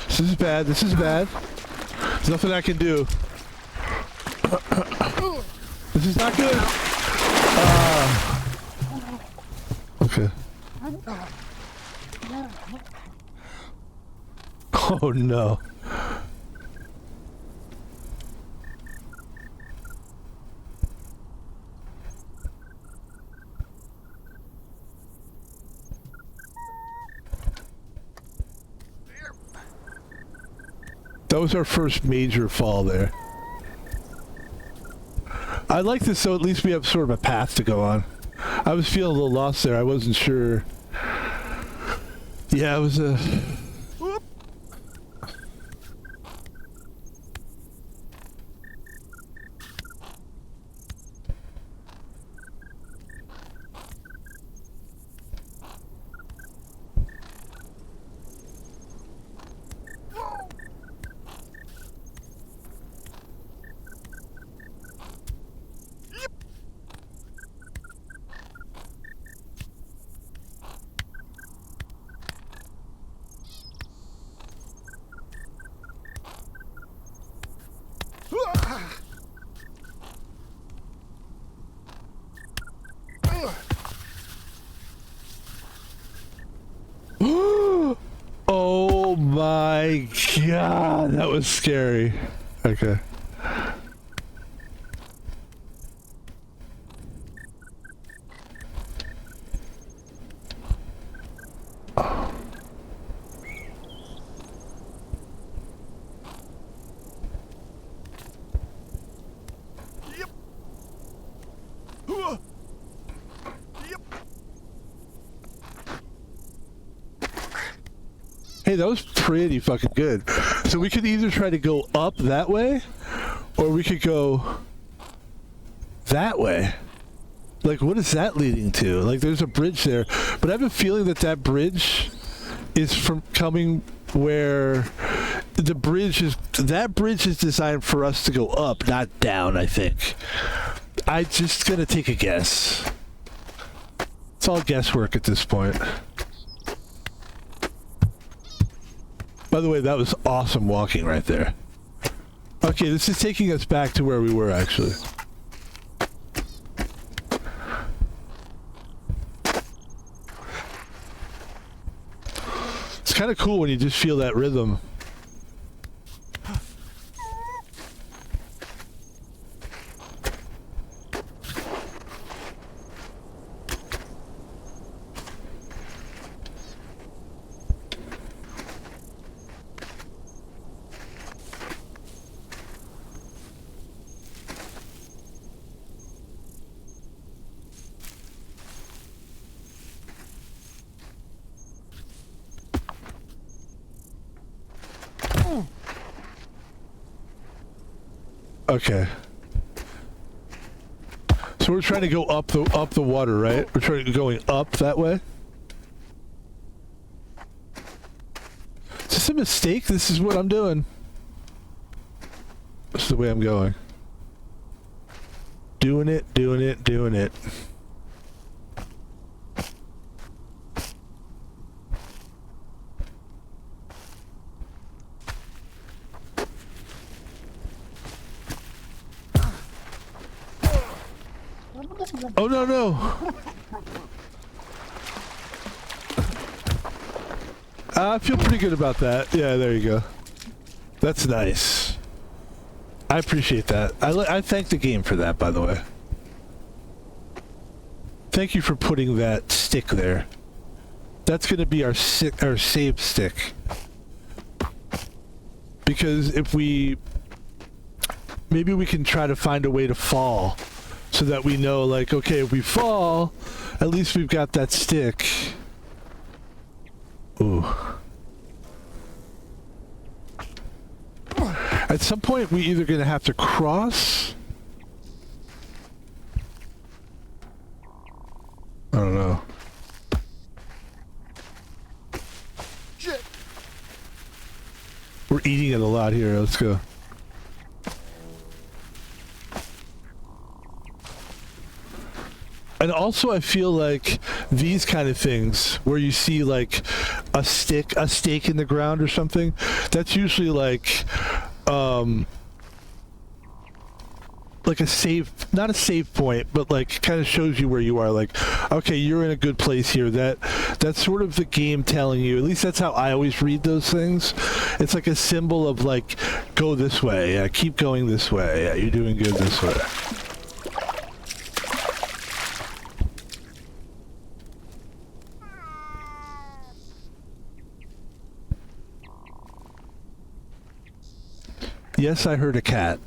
This is bad. This is bad. There's nothing I can do. This is not good. Okay. Oh no. That was our first major fall there. I like this, so at least we have sort of a path to go on. I was feeling a little lost there. I wasn't sure. Yeah, it was a... Oh my god, that was scary. Okay. Hey, that was pretty fucking good. So we could either try to go up that way, or we could go that way. Like, what is that leading to? Like, there's a bridge there, but I have a feeling that that bridge is from coming where the bridge is. That bridge is designed for us to go up, not down. I think. I'm just gonna take a guess. It's all guesswork at this point. By the way, that was awesome walking right there. Okay, this is taking us back to where we were, actually. It's kind of cool when you just feel that rhythm. Okay. So we're trying to go up the water, right? We're trying to going up that way. Is this a mistake? This is what I'm doing. This is the way I'm going. Doing it, doing it, doing it. Oh, no, no. I feel pretty good about that. Yeah, there you go. That's nice. I appreciate that. I thank the game for that, by the way. Thank you for putting that stick there. That's going to be our save stick. Because if we... Maybe we can try to find a way to fall. So that we know, like, okay, if we fall, at least we've got that stick. Ooh. At some point, we're either going to have to cross. I don't know. Shit. We're eating it a lot here. Let's go. And also, I feel like these kind of things, where you see like a stake in the ground or something, that's usually like a save, not a save point, but like kind of shows you where you are. Like, okay, you're in a good place here. That's sort of the game telling you. At least that's how I always read those things. It's like a symbol of like, go this way. Yeah, keep going this way. Yeah, you're doing good this way. Yes, I heard a cat.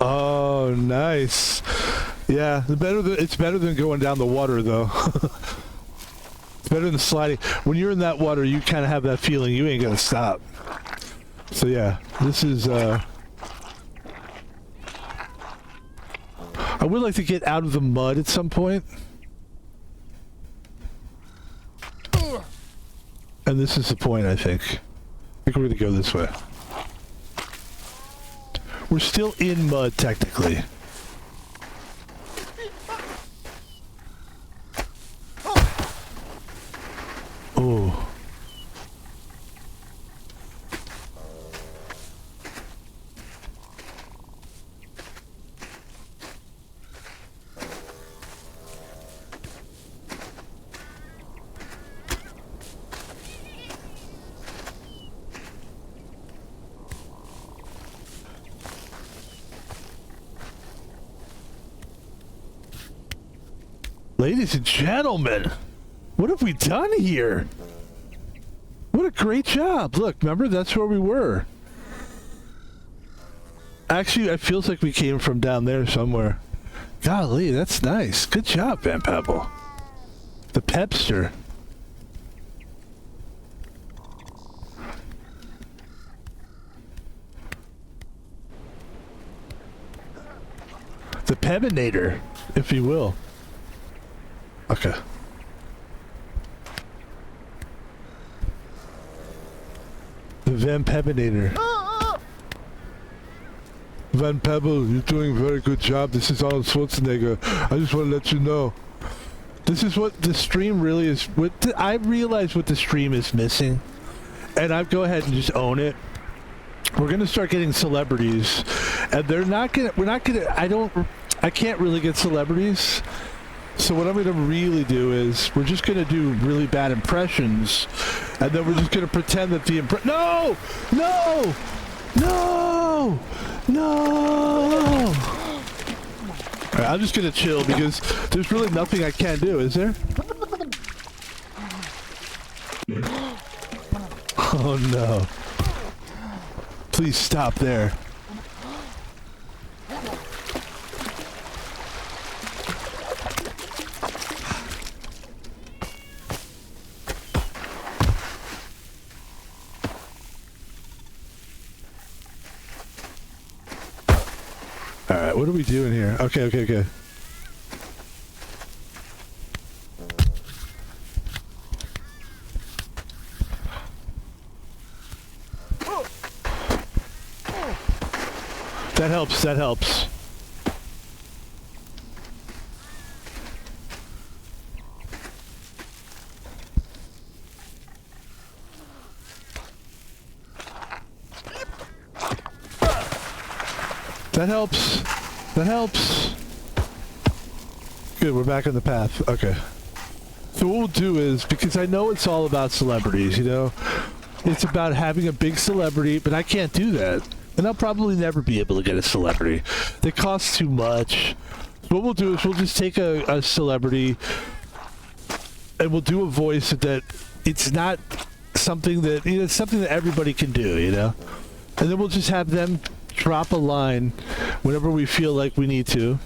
Oh, nice. Yeah, it's better than going down the water, though. It's better than sliding. When you're in that water, you kind of have that feeling you ain't gonna stop. So yeah, this is. I I would like to get out of the mud at some point. And this is the point, I think. I think we're going to go this way. We're still in mud, technically. Oh. Ladies and gentlemen, what have we done here? What a great job. Look, remember, that's where we were. Actually, it feels like we came from down there somewhere. Golly, that's nice. Good job, Van Pebble. The Pebster. The Pebinator, if you will. Okay. The Van Pebinator. Van Pebble, you're doing a very good job. This is Arnold Schwarzenegger. I just want to let you know. This is what the stream really is. I realize what the stream is missing. And I go ahead and just own it. We're going to start getting celebrities. And they're not going to, we're not going to, I can't really get celebrities. So what I'm going to really do is we're just going to do really bad impressions, and then we're just going to pretend that the No! No! No! No! All right, I'm just going to chill because there's really nothing I can do, is there? Oh no. Please stop there. Alright, what are we doing here? Okay. That helps. That helps. That helps. Good, we're back on the path. Okay. So what we'll do is, because I know it's all about celebrities, you know? It's about having a big celebrity, but I can't do that. And I'll probably never be able to get a celebrity. They cost too much. What we'll do is we'll just take a celebrity and we'll do a voice that it's not something that, you know, it's something that everybody can do, you know? And then we'll just have them drop a line whenever we feel like we need to.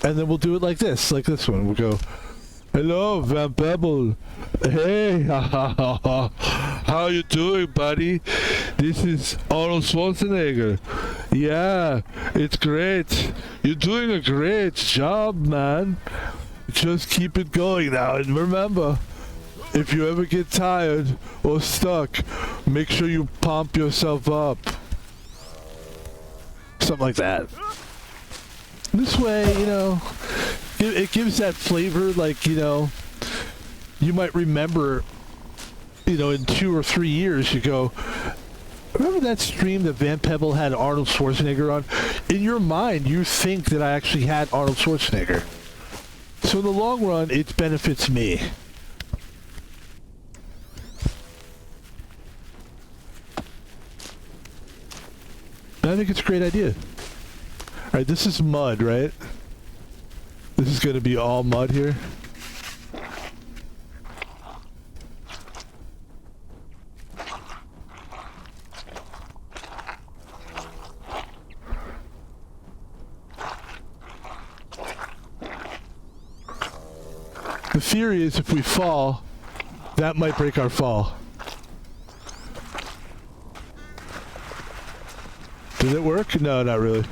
And then we'll do it like this one. We'll go, "Hello, Van Pebble. Hey, how you doing, buddy? This is Arnold Schwarzenegger. Yeah, it's great. You're doing a great job, man. Just keep it going now. And remember, if you ever get tired or stuck, make sure you pump yourself up." Something like that. This way, you know, it gives that flavor, like, you know, you might remember, you know, in 2 or 3 years, you go, remember that stream that Van Pebble had Arnold Schwarzenegger on? In your mind, you think that I actually had Arnold Schwarzenegger. So in the long run, it benefits me. I think it's a great idea. Alright, this is mud, right? This is going to be all mud here. The theory is if we fall, that might break our fall. Did it work? No, not really.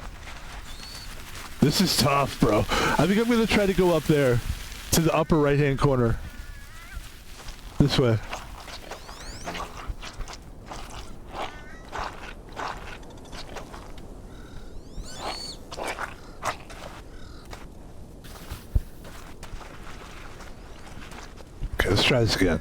This is tough, bro. I think I'm going to try to go up there to the upper right-hand corner. This way. Okay, let's try this again.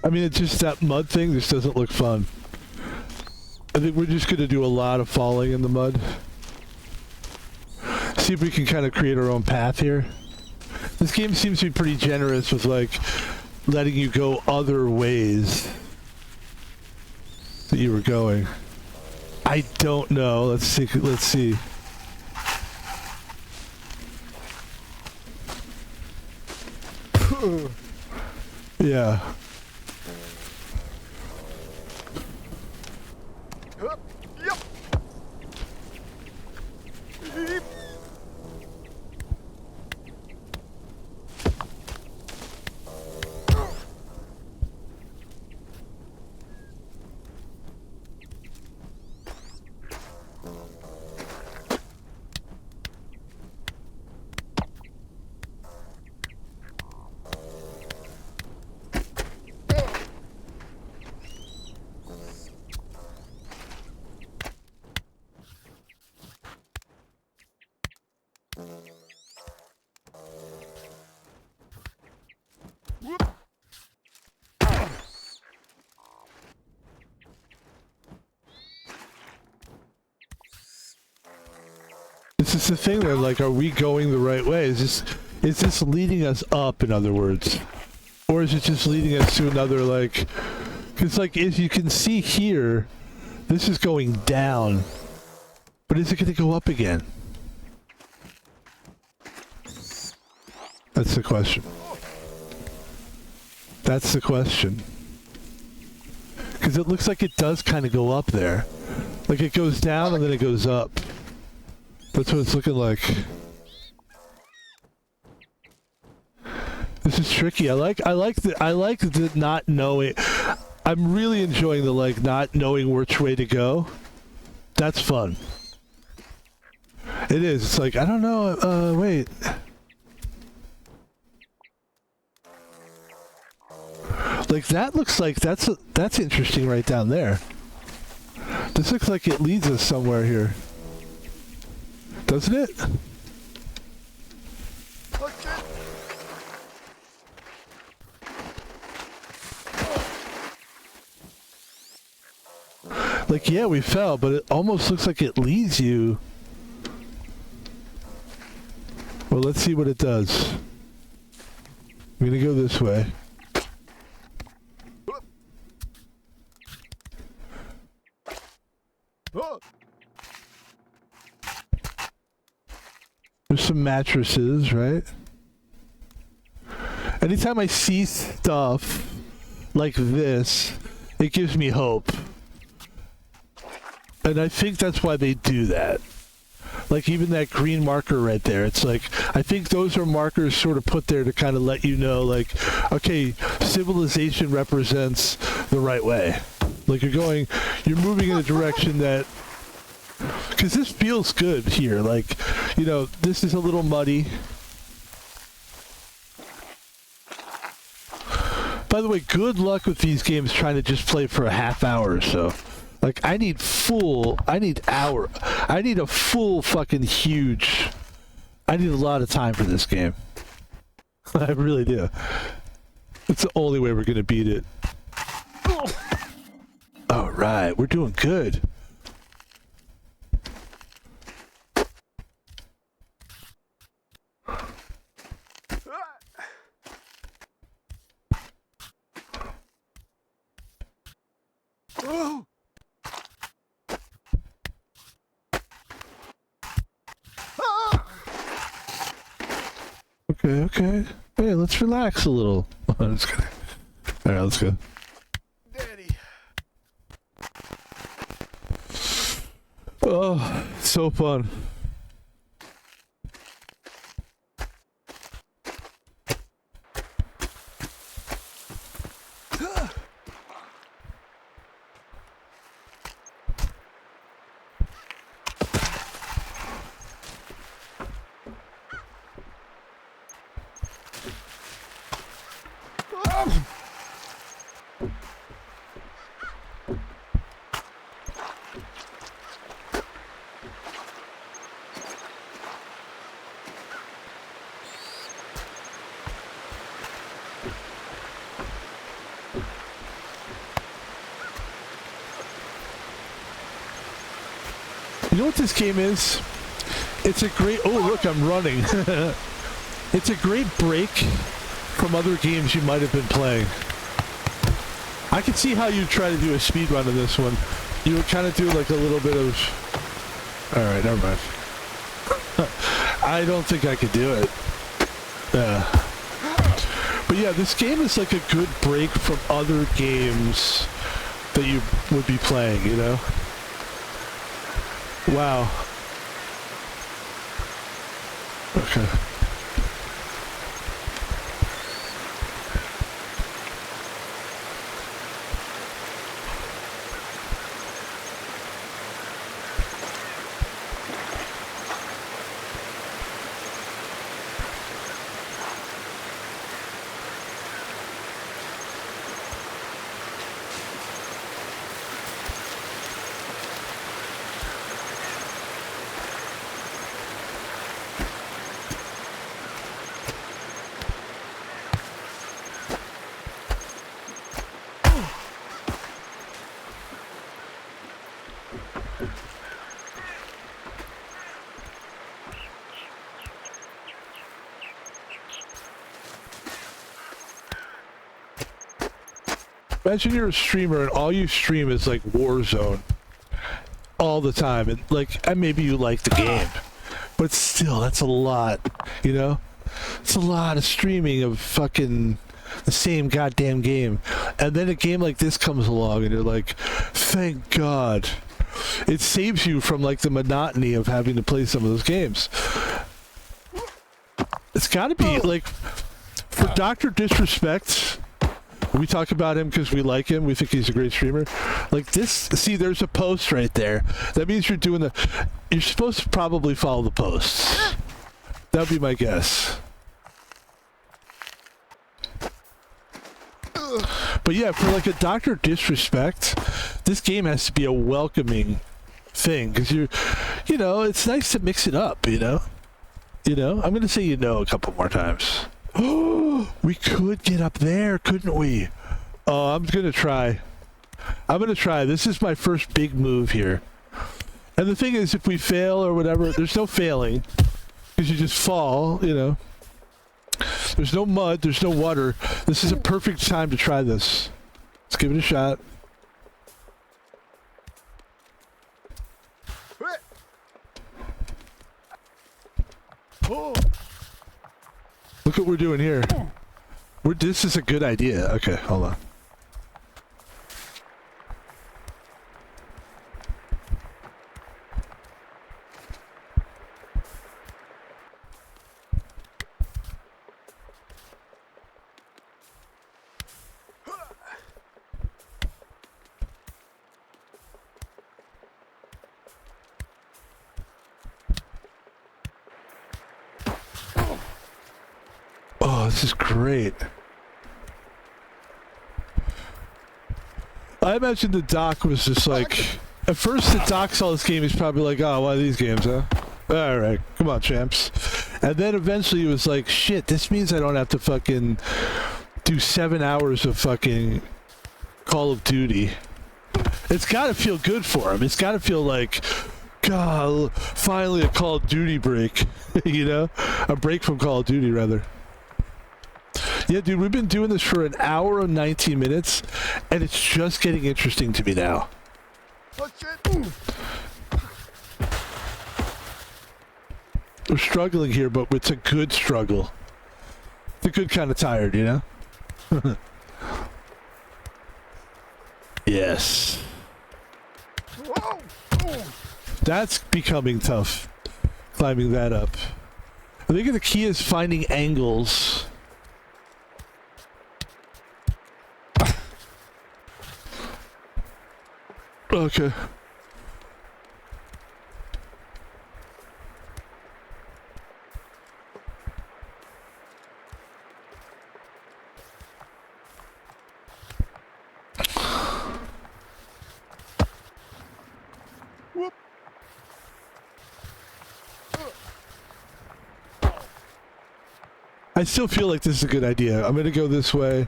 I mean, it's just that mud thing just doesn't look fun. I think we're just going to do a lot of falling in the mud. See if we can kind of create our own path here. This game seems to be pretty generous with, like, letting you go other ways that you were going. I don't know. Let's see. Let's see. Yeah. This is the thing though, like, are we going the right way? Is this leading us up, in other words? Or is it just leading us to another, like... Because, like, as you can see here, this is going down. But is it going to go up again? That's the question. That's the question. Because it looks like it does kind of go up there. Like, it goes down and then it goes up. That's what it's looking like. This is tricky. I like the not knowing. I'm really enjoying the, like, not knowing which way to go. That's fun. It is. It's like, I don't know. Wait. Like, that looks like that's interesting right down there. This looks like it leads us somewhere here. Doesn't it? Like, yeah, we fell, but it almost looks like it leads you. Well, let's see what it does. I'm gonna go this way. There's some mattresses, right? Anytime I see stuff like this, it gives me hope. And I think that's why they do that. Like, even that green marker right there, it's like, I think those are markers sort of put there to kind of let you know, like, okay, civilization represents the right way. Like, you're moving in a direction that, because this feels good here. Like, you know, this is a little muddy. By the way, good luck with these games trying to just play for a half hour or so. Like, I need a full fucking huge, I need a lot of time for this game. I really do. It's the only way we're gonna beat it. All right, we're doing good. Okay. Hey, let's relax a little. I'm just kidding. All right, let's go. Daddy. Oh, so fun. You know what this game is? It's a great... Oh, look, I'm running. It's a great break from other games you might have been playing. I can see how you try to do a speed run of this one. You would kind of do like a little bit of... Alright, never mind. I don't think I could do it. But yeah, this game is like a good break from other games that you would be playing, you know? Wow. Okay. Imagine you're a streamer and all you stream is like Warzone all the time, and like, and maybe you like the game, but still, that's a lot, you know? It's a lot of streaming of fucking the same goddamn game. And then a game like this comes along and you're like, thank God. It saves you from like the monotony of having to play some of those games. It's gotta be like, for Dr. Disrespect, we talk about him because we like him. We think he's a great streamer. Like this, see, there's a post right there. That means you're doing the... You're supposed to probably follow the posts. That would be my guess. But yeah, for like a Dr. Disrespect, this game has to be a welcoming thing. Because you know, it's nice to mix it up, you know? You know? I'm going to say a couple more times. Oh, we could get up there, couldn't we? Oh, I'm gonna try. This is my first big move here. And the thing is, if we fail or whatever, there's no failing. Because you just fall, you know. There's no mud, there's no water. This is a perfect time to try this. Let's give it a shot. Oh. Look what we're doing here. This is a good idea. Okay, hold on. Oh, this is great. I imagine the doc was just like... At first, the doc saw this game, he's probably like, oh, why these games, huh? Alright, come on, champs. And then eventually he was like, shit, this means I don't have to fucking do 7 hours of fucking Call of Duty. It's gotta feel good for him. It's gotta feel like, God, finally a Call of Duty break. You know? A break from Call of Duty, rather. Yeah, dude, we've been doing this for an hour and 19 minutes, and it's just getting interesting to me now. We're struggling here, but it's a good struggle. It's a good kind of tired, you know? Yes. That's becoming tough. Climbing that up. I think the key is finding angles. Okay. I still feel like this is a good idea. I'm gonna go this way.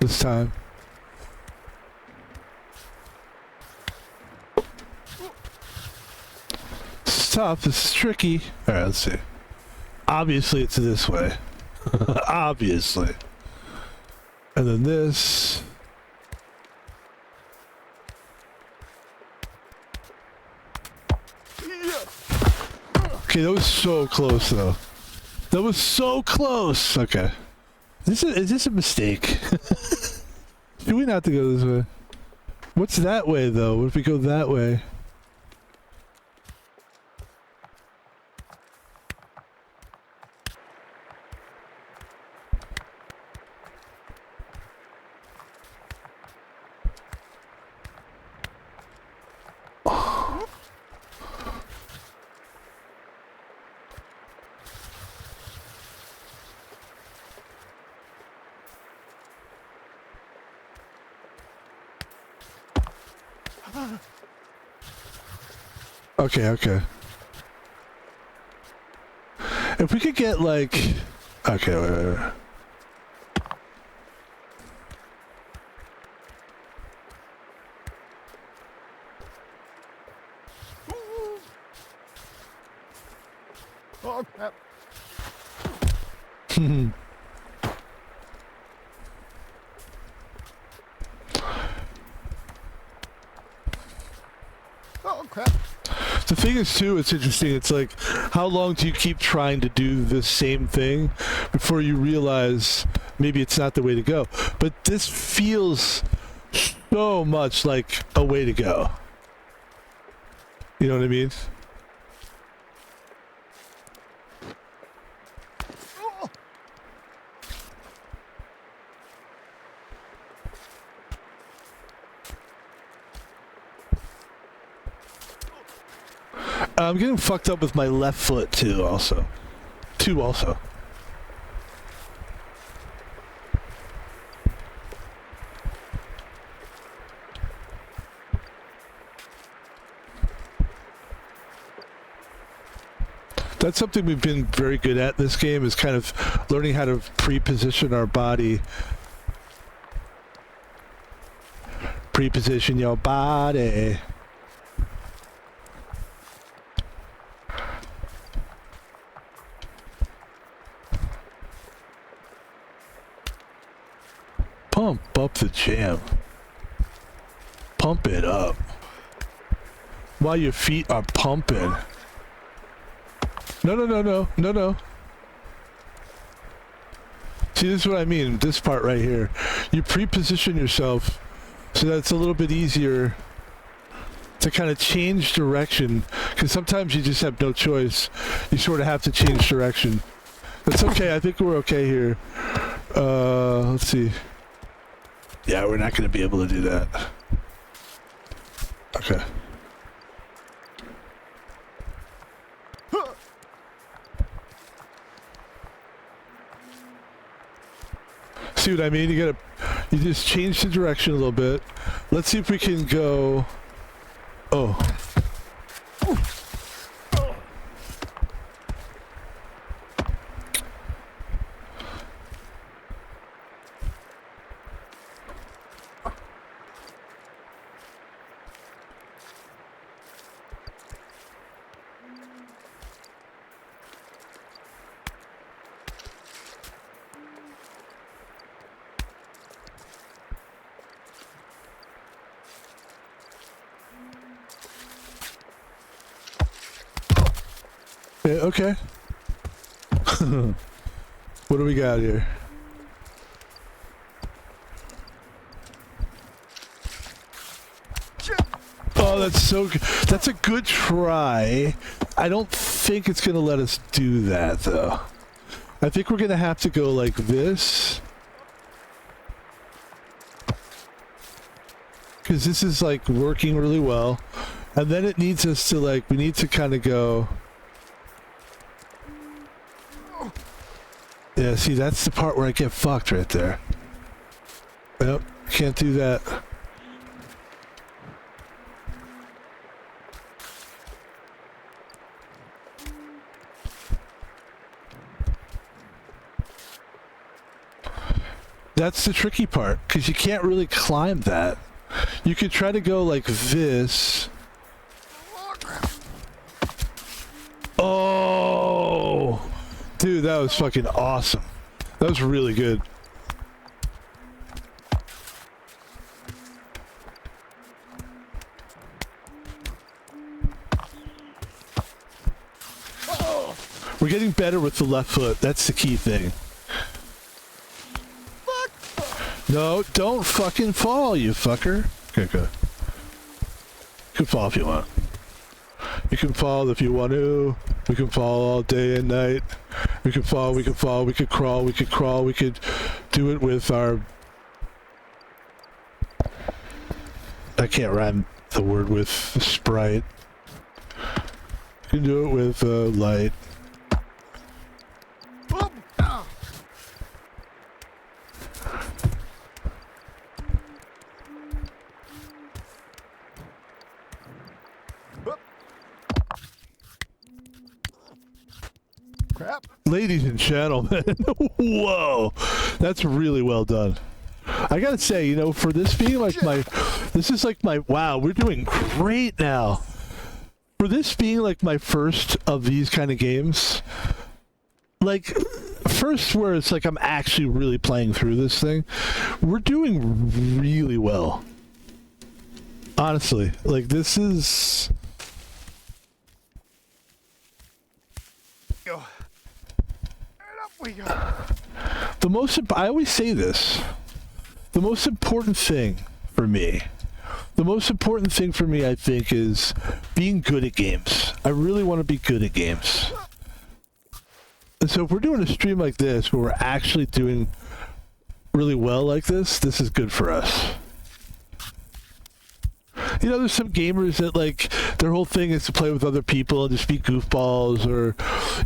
This time. This is tough. This is tricky. Alright, let's see. Obviously it's this way. Obviously. And then this. Okay, that was so close though. That was so close. Okay. Is this a mistake? Do we not have to go this way? What's that way though? What if we go that way? Okay, okay. If we could get like... Okay, wait. Oh, crap. Oh, crap. The thing is, too, it's interesting. It's like, how long do you keep trying to do the same thing before you realize maybe it's not the way to go? But this feels so much like a way to go. You know what I mean? I'm getting fucked up with my left foot too, also. That's something we've been very good at in this game, is kind of learning how to pre-position our body. Pre-position your body. Pump up the jam. Pump it up. While your feet are pumping. No. See, this is what I mean, this part right here. You pre-position yourself so that it's a little bit easier to kind of change direction, because sometimes you just have no choice. You sort of have to change direction. That's okay, I think we're okay here. Let's see. Yeah, we're not going to be able to do that. Okay. See what I mean? You just change the direction a little bit. Let's see if we can go. Oh. Yeah, okay. What do we got here? that's so good. That's a good try. I don't think it's gonna let us do that though. I think we're gonna have to go like this. Because this is like working really well. And then it needs us to like, we need to kind of go. Yeah, see, that's the part where I get fucked right there. Yep, can't do that. That's the tricky part, because you can't really climb that. You could try to go like this. Oh! Dude, that was fucking awesome. That was really good. We're getting better with the left foot. That's the key thing. No, don't fucking fall, you fucker. Okay, good. You can fall if you want. You can fall if you want to. We can fall all day and night. We can fall, we can fall, we could crawl, we could crawl, we could do it with our... I can't rhyme the word with Sprite. You can do it with light. Crap. Ladies and gentlemen, whoa, that's really well done. I gotta say, you know, for this being like this is like my, wow, we're doing great now. For this being like my first of these kind of games, like, first where it's like I'm actually really playing through this thing, we're doing really well. Honestly, like this is... Go. And up we go. The most, I always say this, the most important thing for me, I think, is being good at games. I really want to be good at games. And so if we're doing a stream like this, where we're actually doing really well like this is good for us. You know, there's some gamers that, like, their whole thing is to play with other people and just be goofballs, or,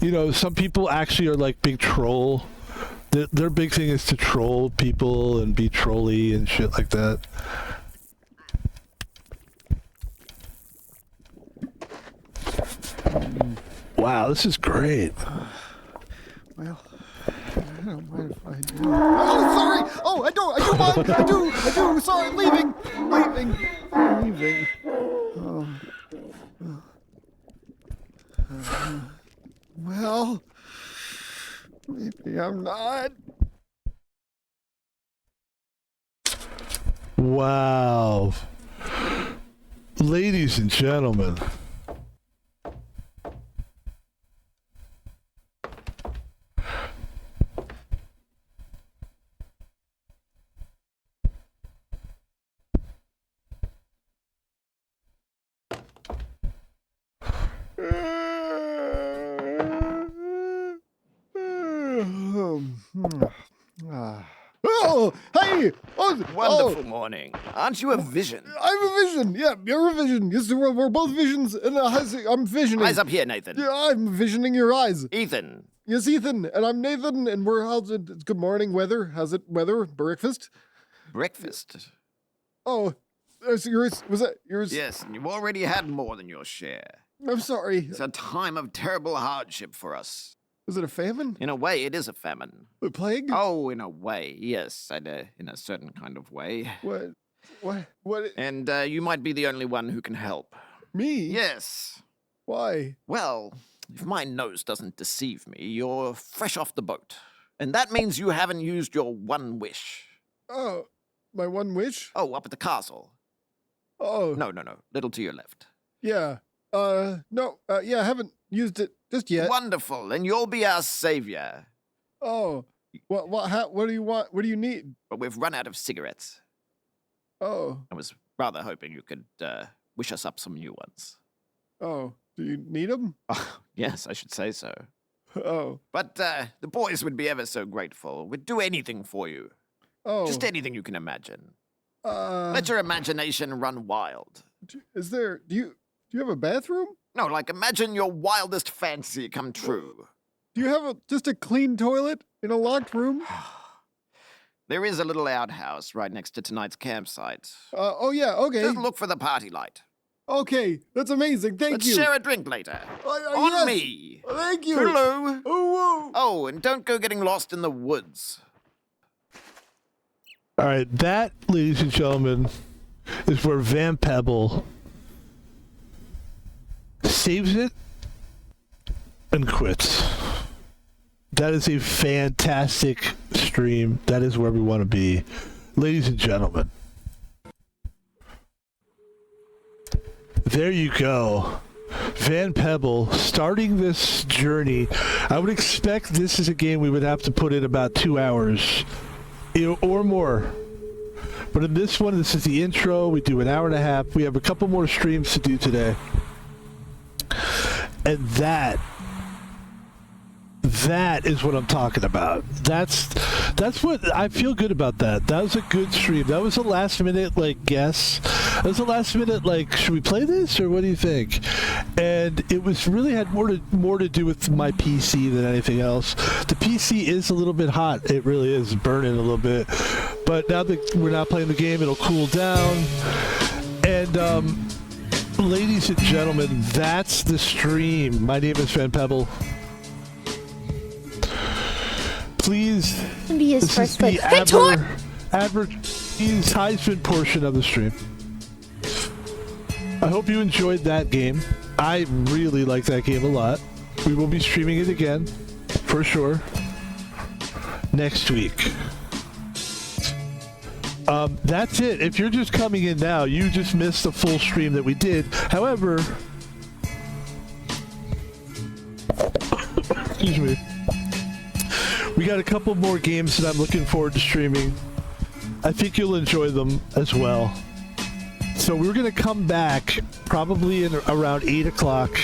you know, some people actually are, like, big troll. Their big thing is to troll people and be trolly and shit like that. Wow, this is great. Well, I don't mind if I do. Oh, sorry! Oh, I do mind! I do! Sorry, leaving! Oh. Well, maybe I'm not. Wow. Ladies and gentlemen. Oh, hey! Oh, Wonderful morning. Aren't you a vision? I'm a vision. Yeah, you're a vision. Yes, we're both visions, and I'm visioning. Eyes up here, Nathan. Yeah, I'm visioning your eyes. Ethan. Yes, Ethan, and I'm Nathan, and how's it? Good morning, weather. How's it, weather? Breakfast? Breakfast. Oh, so yours was that yours? Yes, and you've already had more than your share. I'm sorry. It's a time of terrible hardship for us. Was it a famine? In a way, it is a famine. A plague? Oh, in a way, yes, in a certain kind of way. What? And you might be the only one who can help. Me? Yes. Why? Well, if my nose doesn't deceive me, you're fresh off the boat. And that means you haven't used your one wish. Oh, my one wish? Oh, up at the castle. Oh. No. Little to your left. Yeah. No. Yeah, I haven't used it just yet. Wonderful, and you'll be our savior. Oh. What do you want? What do you need? But we've run out of cigarettes. Oh. I was rather hoping you could wish us up some new ones. Oh, do you need them? Oh, yes, I should say so. Oh. But the boys would be ever so grateful. We'd do anything for you. Oh. Just anything you can imagine. Uh, Let your imagination run wild. Is there? Do you have a bathroom? No, like imagine your wildest fancy come true. Do you have just a clean toilet in a locked room? There is a little outhouse right next to tonight's campsite. Oh yeah. Okay. Just look for the party light. Okay, that's amazing. Thank Let's you. share a drink later. On yes. me. Thank you. Hello. Oh, whoa. Oh, and don't go getting lost in the woods. All right, that, ladies and gentlemen, is where Van Pebble saves it and quits. That is a fantastic stream. That is where we want to be. Ladies and gentlemen, there you go. Van Pebble starting this journey. I would expect this is a game we would have to put in about 2 hours or more. But in this one, this is the intro. We do an hour and a half. We have a couple more streams to do today. And that is what I'm talking about. That's what I feel good about. That was a good stream. That was a last minute guess. That was a last minute should we play this or what do you think? And it was really had more to do with my PC than anything else. The PC is a little bit hot. It really is burning a little bit. But now that we're not playing the game, it'll cool down. And ladies and gentlemen, that's the stream. My name is Van Pebble. Please, Be his this first is the play. Hey, Tor! advertisement portion of the stream. I hope you enjoyed that game. I really like that game a lot. We will be streaming it again, for sure, next week. That's it. If you're just coming in now, you just missed the full stream that we did. However, excuse me. We got a couple more games that I'm looking forward to streaming. I think you'll enjoy them as well. So we're going to come back probably in around 8 o'clock,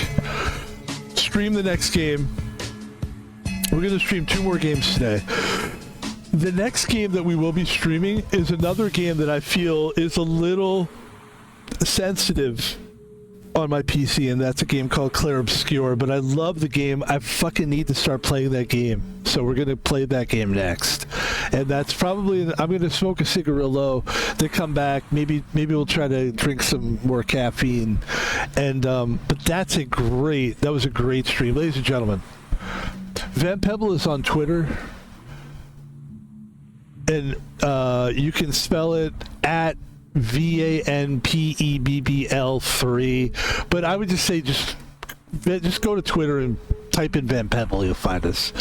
stream the next game. We're going to stream 2 more games today. The next game that we will be streaming is another game that I feel is a little sensitive on my PC, and that's a game called Clair Obscur. But I love the game. I fucking need to start playing that game. So we're going to play that game next. And that's probably, I'm going to smoke a cigarillo, then come back. Maybe we'll try to drink some more caffeine. And but that was a great stream. Ladies and gentlemen, Van Pebble is on Twitter. And you can spell it at VanPebbl3, but I would just say just go to Twitter and type in Van Pebble. You'll find us.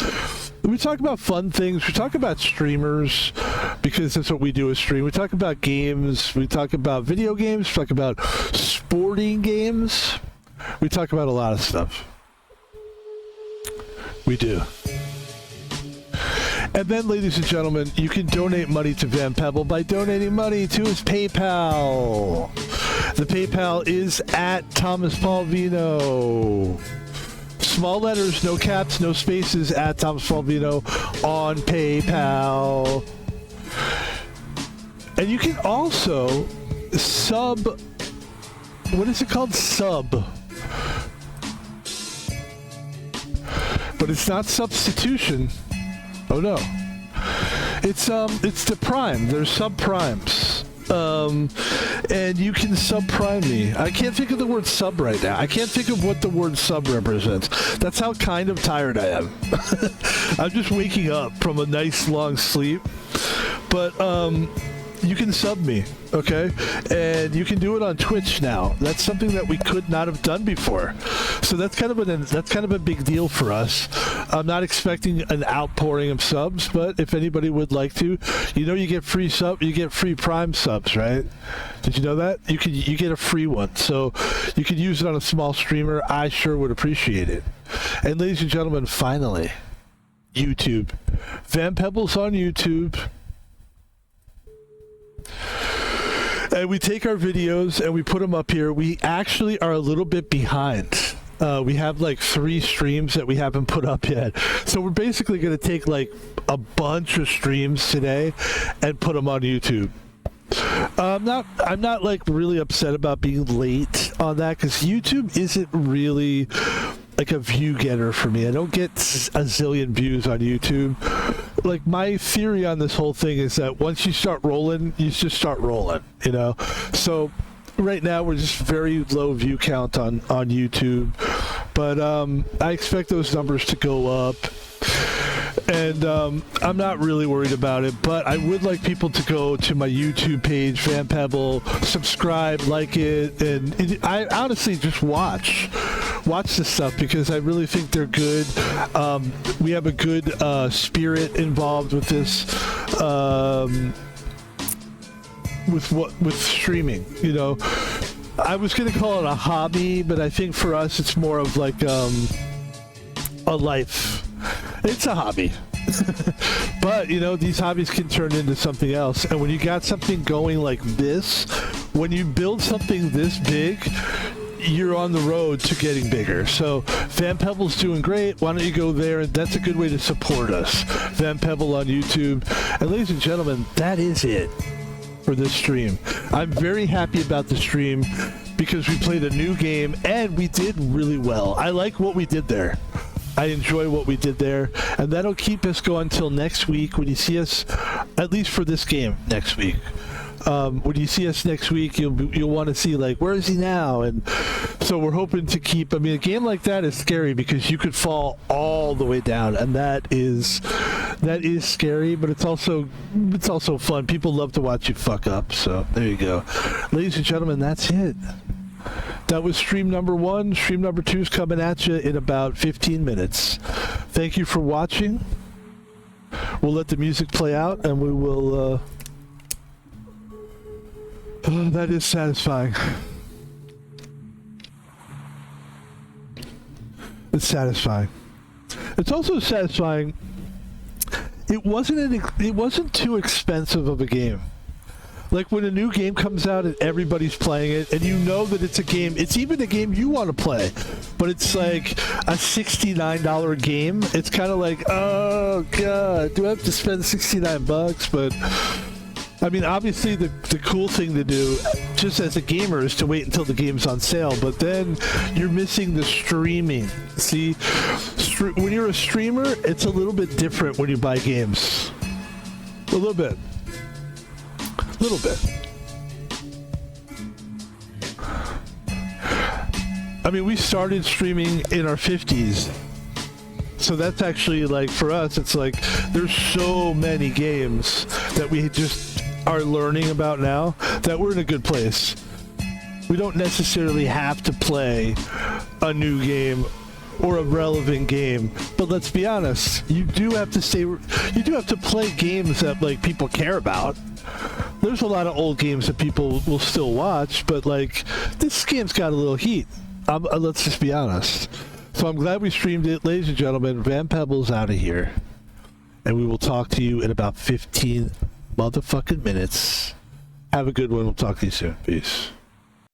We talk about fun things. We talk about streamers because that's what we do as stream. We talk about games. We talk about video games. We talk about sporting games. We talk about a lot of stuff. We do. And then, ladies and gentlemen, you can donate money to Van Pebble by donating money to his PayPal. The PayPal is at Thomas Paul Vino. Small letters, no caps, no spaces, at Thomas Paul Vino on PayPal. And you can also sub. What is it called? Sub. But it's not substitution. Oh no. It's the Prime. There's subprimes. And you can subprime me. I can't think of the word sub right now. I can't think of what the word sub represents. That's how kind of tired I am. I'm just waking up from a nice long sleep. But you can sub me, okay? And you can do it on Twitch now. That's something that we could not have done before. So that's kind of a big deal for us. I'm not expecting an outpouring of subs, but if anybody would like to, you get free Prime subs, right? Did you know that? You get a free one. So you could use it on a small streamer. I sure would appreciate it. And ladies and gentlemen, finally, YouTube. Van Pebble's on YouTube. And we take our videos and we put them up here. We actually are a little bit behind. We have like 3 streams that we haven't put up yet. So we're basically going to take like a bunch of streams today and put them on YouTube. I'm not like really upset about being late on that because YouTube isn't really like a view getter for me. I don't get a zillion views on YouTube. Like my theory on this whole thing is that once you start rolling, you just start rolling, you know? So right now we're just very low view count on YouTube, but I expect those numbers to go up. And I'm not really worried about it, but I would like people to go to my YouTube page, Van Pebble, subscribe, like it, and I honestly just watch this stuff because I really think they're good. We have a good spirit involved with this, with streaming. You know, I was going to call it a hobby, but I think for us it's more of like a life. It's a hobby. But, you know, these hobbies can turn into something else. And when you got something going like this, when you build something this big, you're on the road to getting bigger. So Van Pebble's doing great. Why don't you go there? And that's a good way to support us. Van Pebble on YouTube. And ladies and gentlemen, that is it for this stream. I'm very happy about the stream because we played a new game and we did really well. I like what we did there. I enjoy what we did there, and that'll keep us going till next week when you see us, at least for this game next week. When you see us next week, you'll want to see like, where is he now? And so we're hoping to keep. I mean, a game like that is scary because you could fall all the way down, and that is scary. But it's also fun. People love to watch you fuck up. So there you go, ladies and gentlemen. That's it. That was stream number 1. Stream number 2 is coming at you in about 15 minutes. Thank you for watching. We'll let the music play out, and we will... Oh, that is satisfying. It's satisfying. It's also satisfying. It wasn't too expensive of a game. Like when a new game comes out and everybody's playing it and you know that it's a game, it's even a game you want to play, but it's like a $69 game. It's kind of like, oh God, do I have to spend $69? But I mean, obviously the cool thing to do just as a gamer is to wait until the game's on sale, but then you're missing the streaming. See, when you're a streamer, it's a little bit different when you buy games. A little bit. I mean, we started streaming in our 50s. So that's actually like, for us, it's like there's so many games that we just are learning about now that we're in a good place. We don't necessarily have to play a new game or a relevant game, but let's be honest, you do have to play games that like people care about. There's a lot of old games that people will still watch, but like this game's got a little heat. Let's just be honest. So I'm glad we streamed it. Ladies and gentlemen, Van Pebble's out of here. And we will talk to you in about 15 motherfucking minutes. Have a good one. We'll talk to you soon. Peace.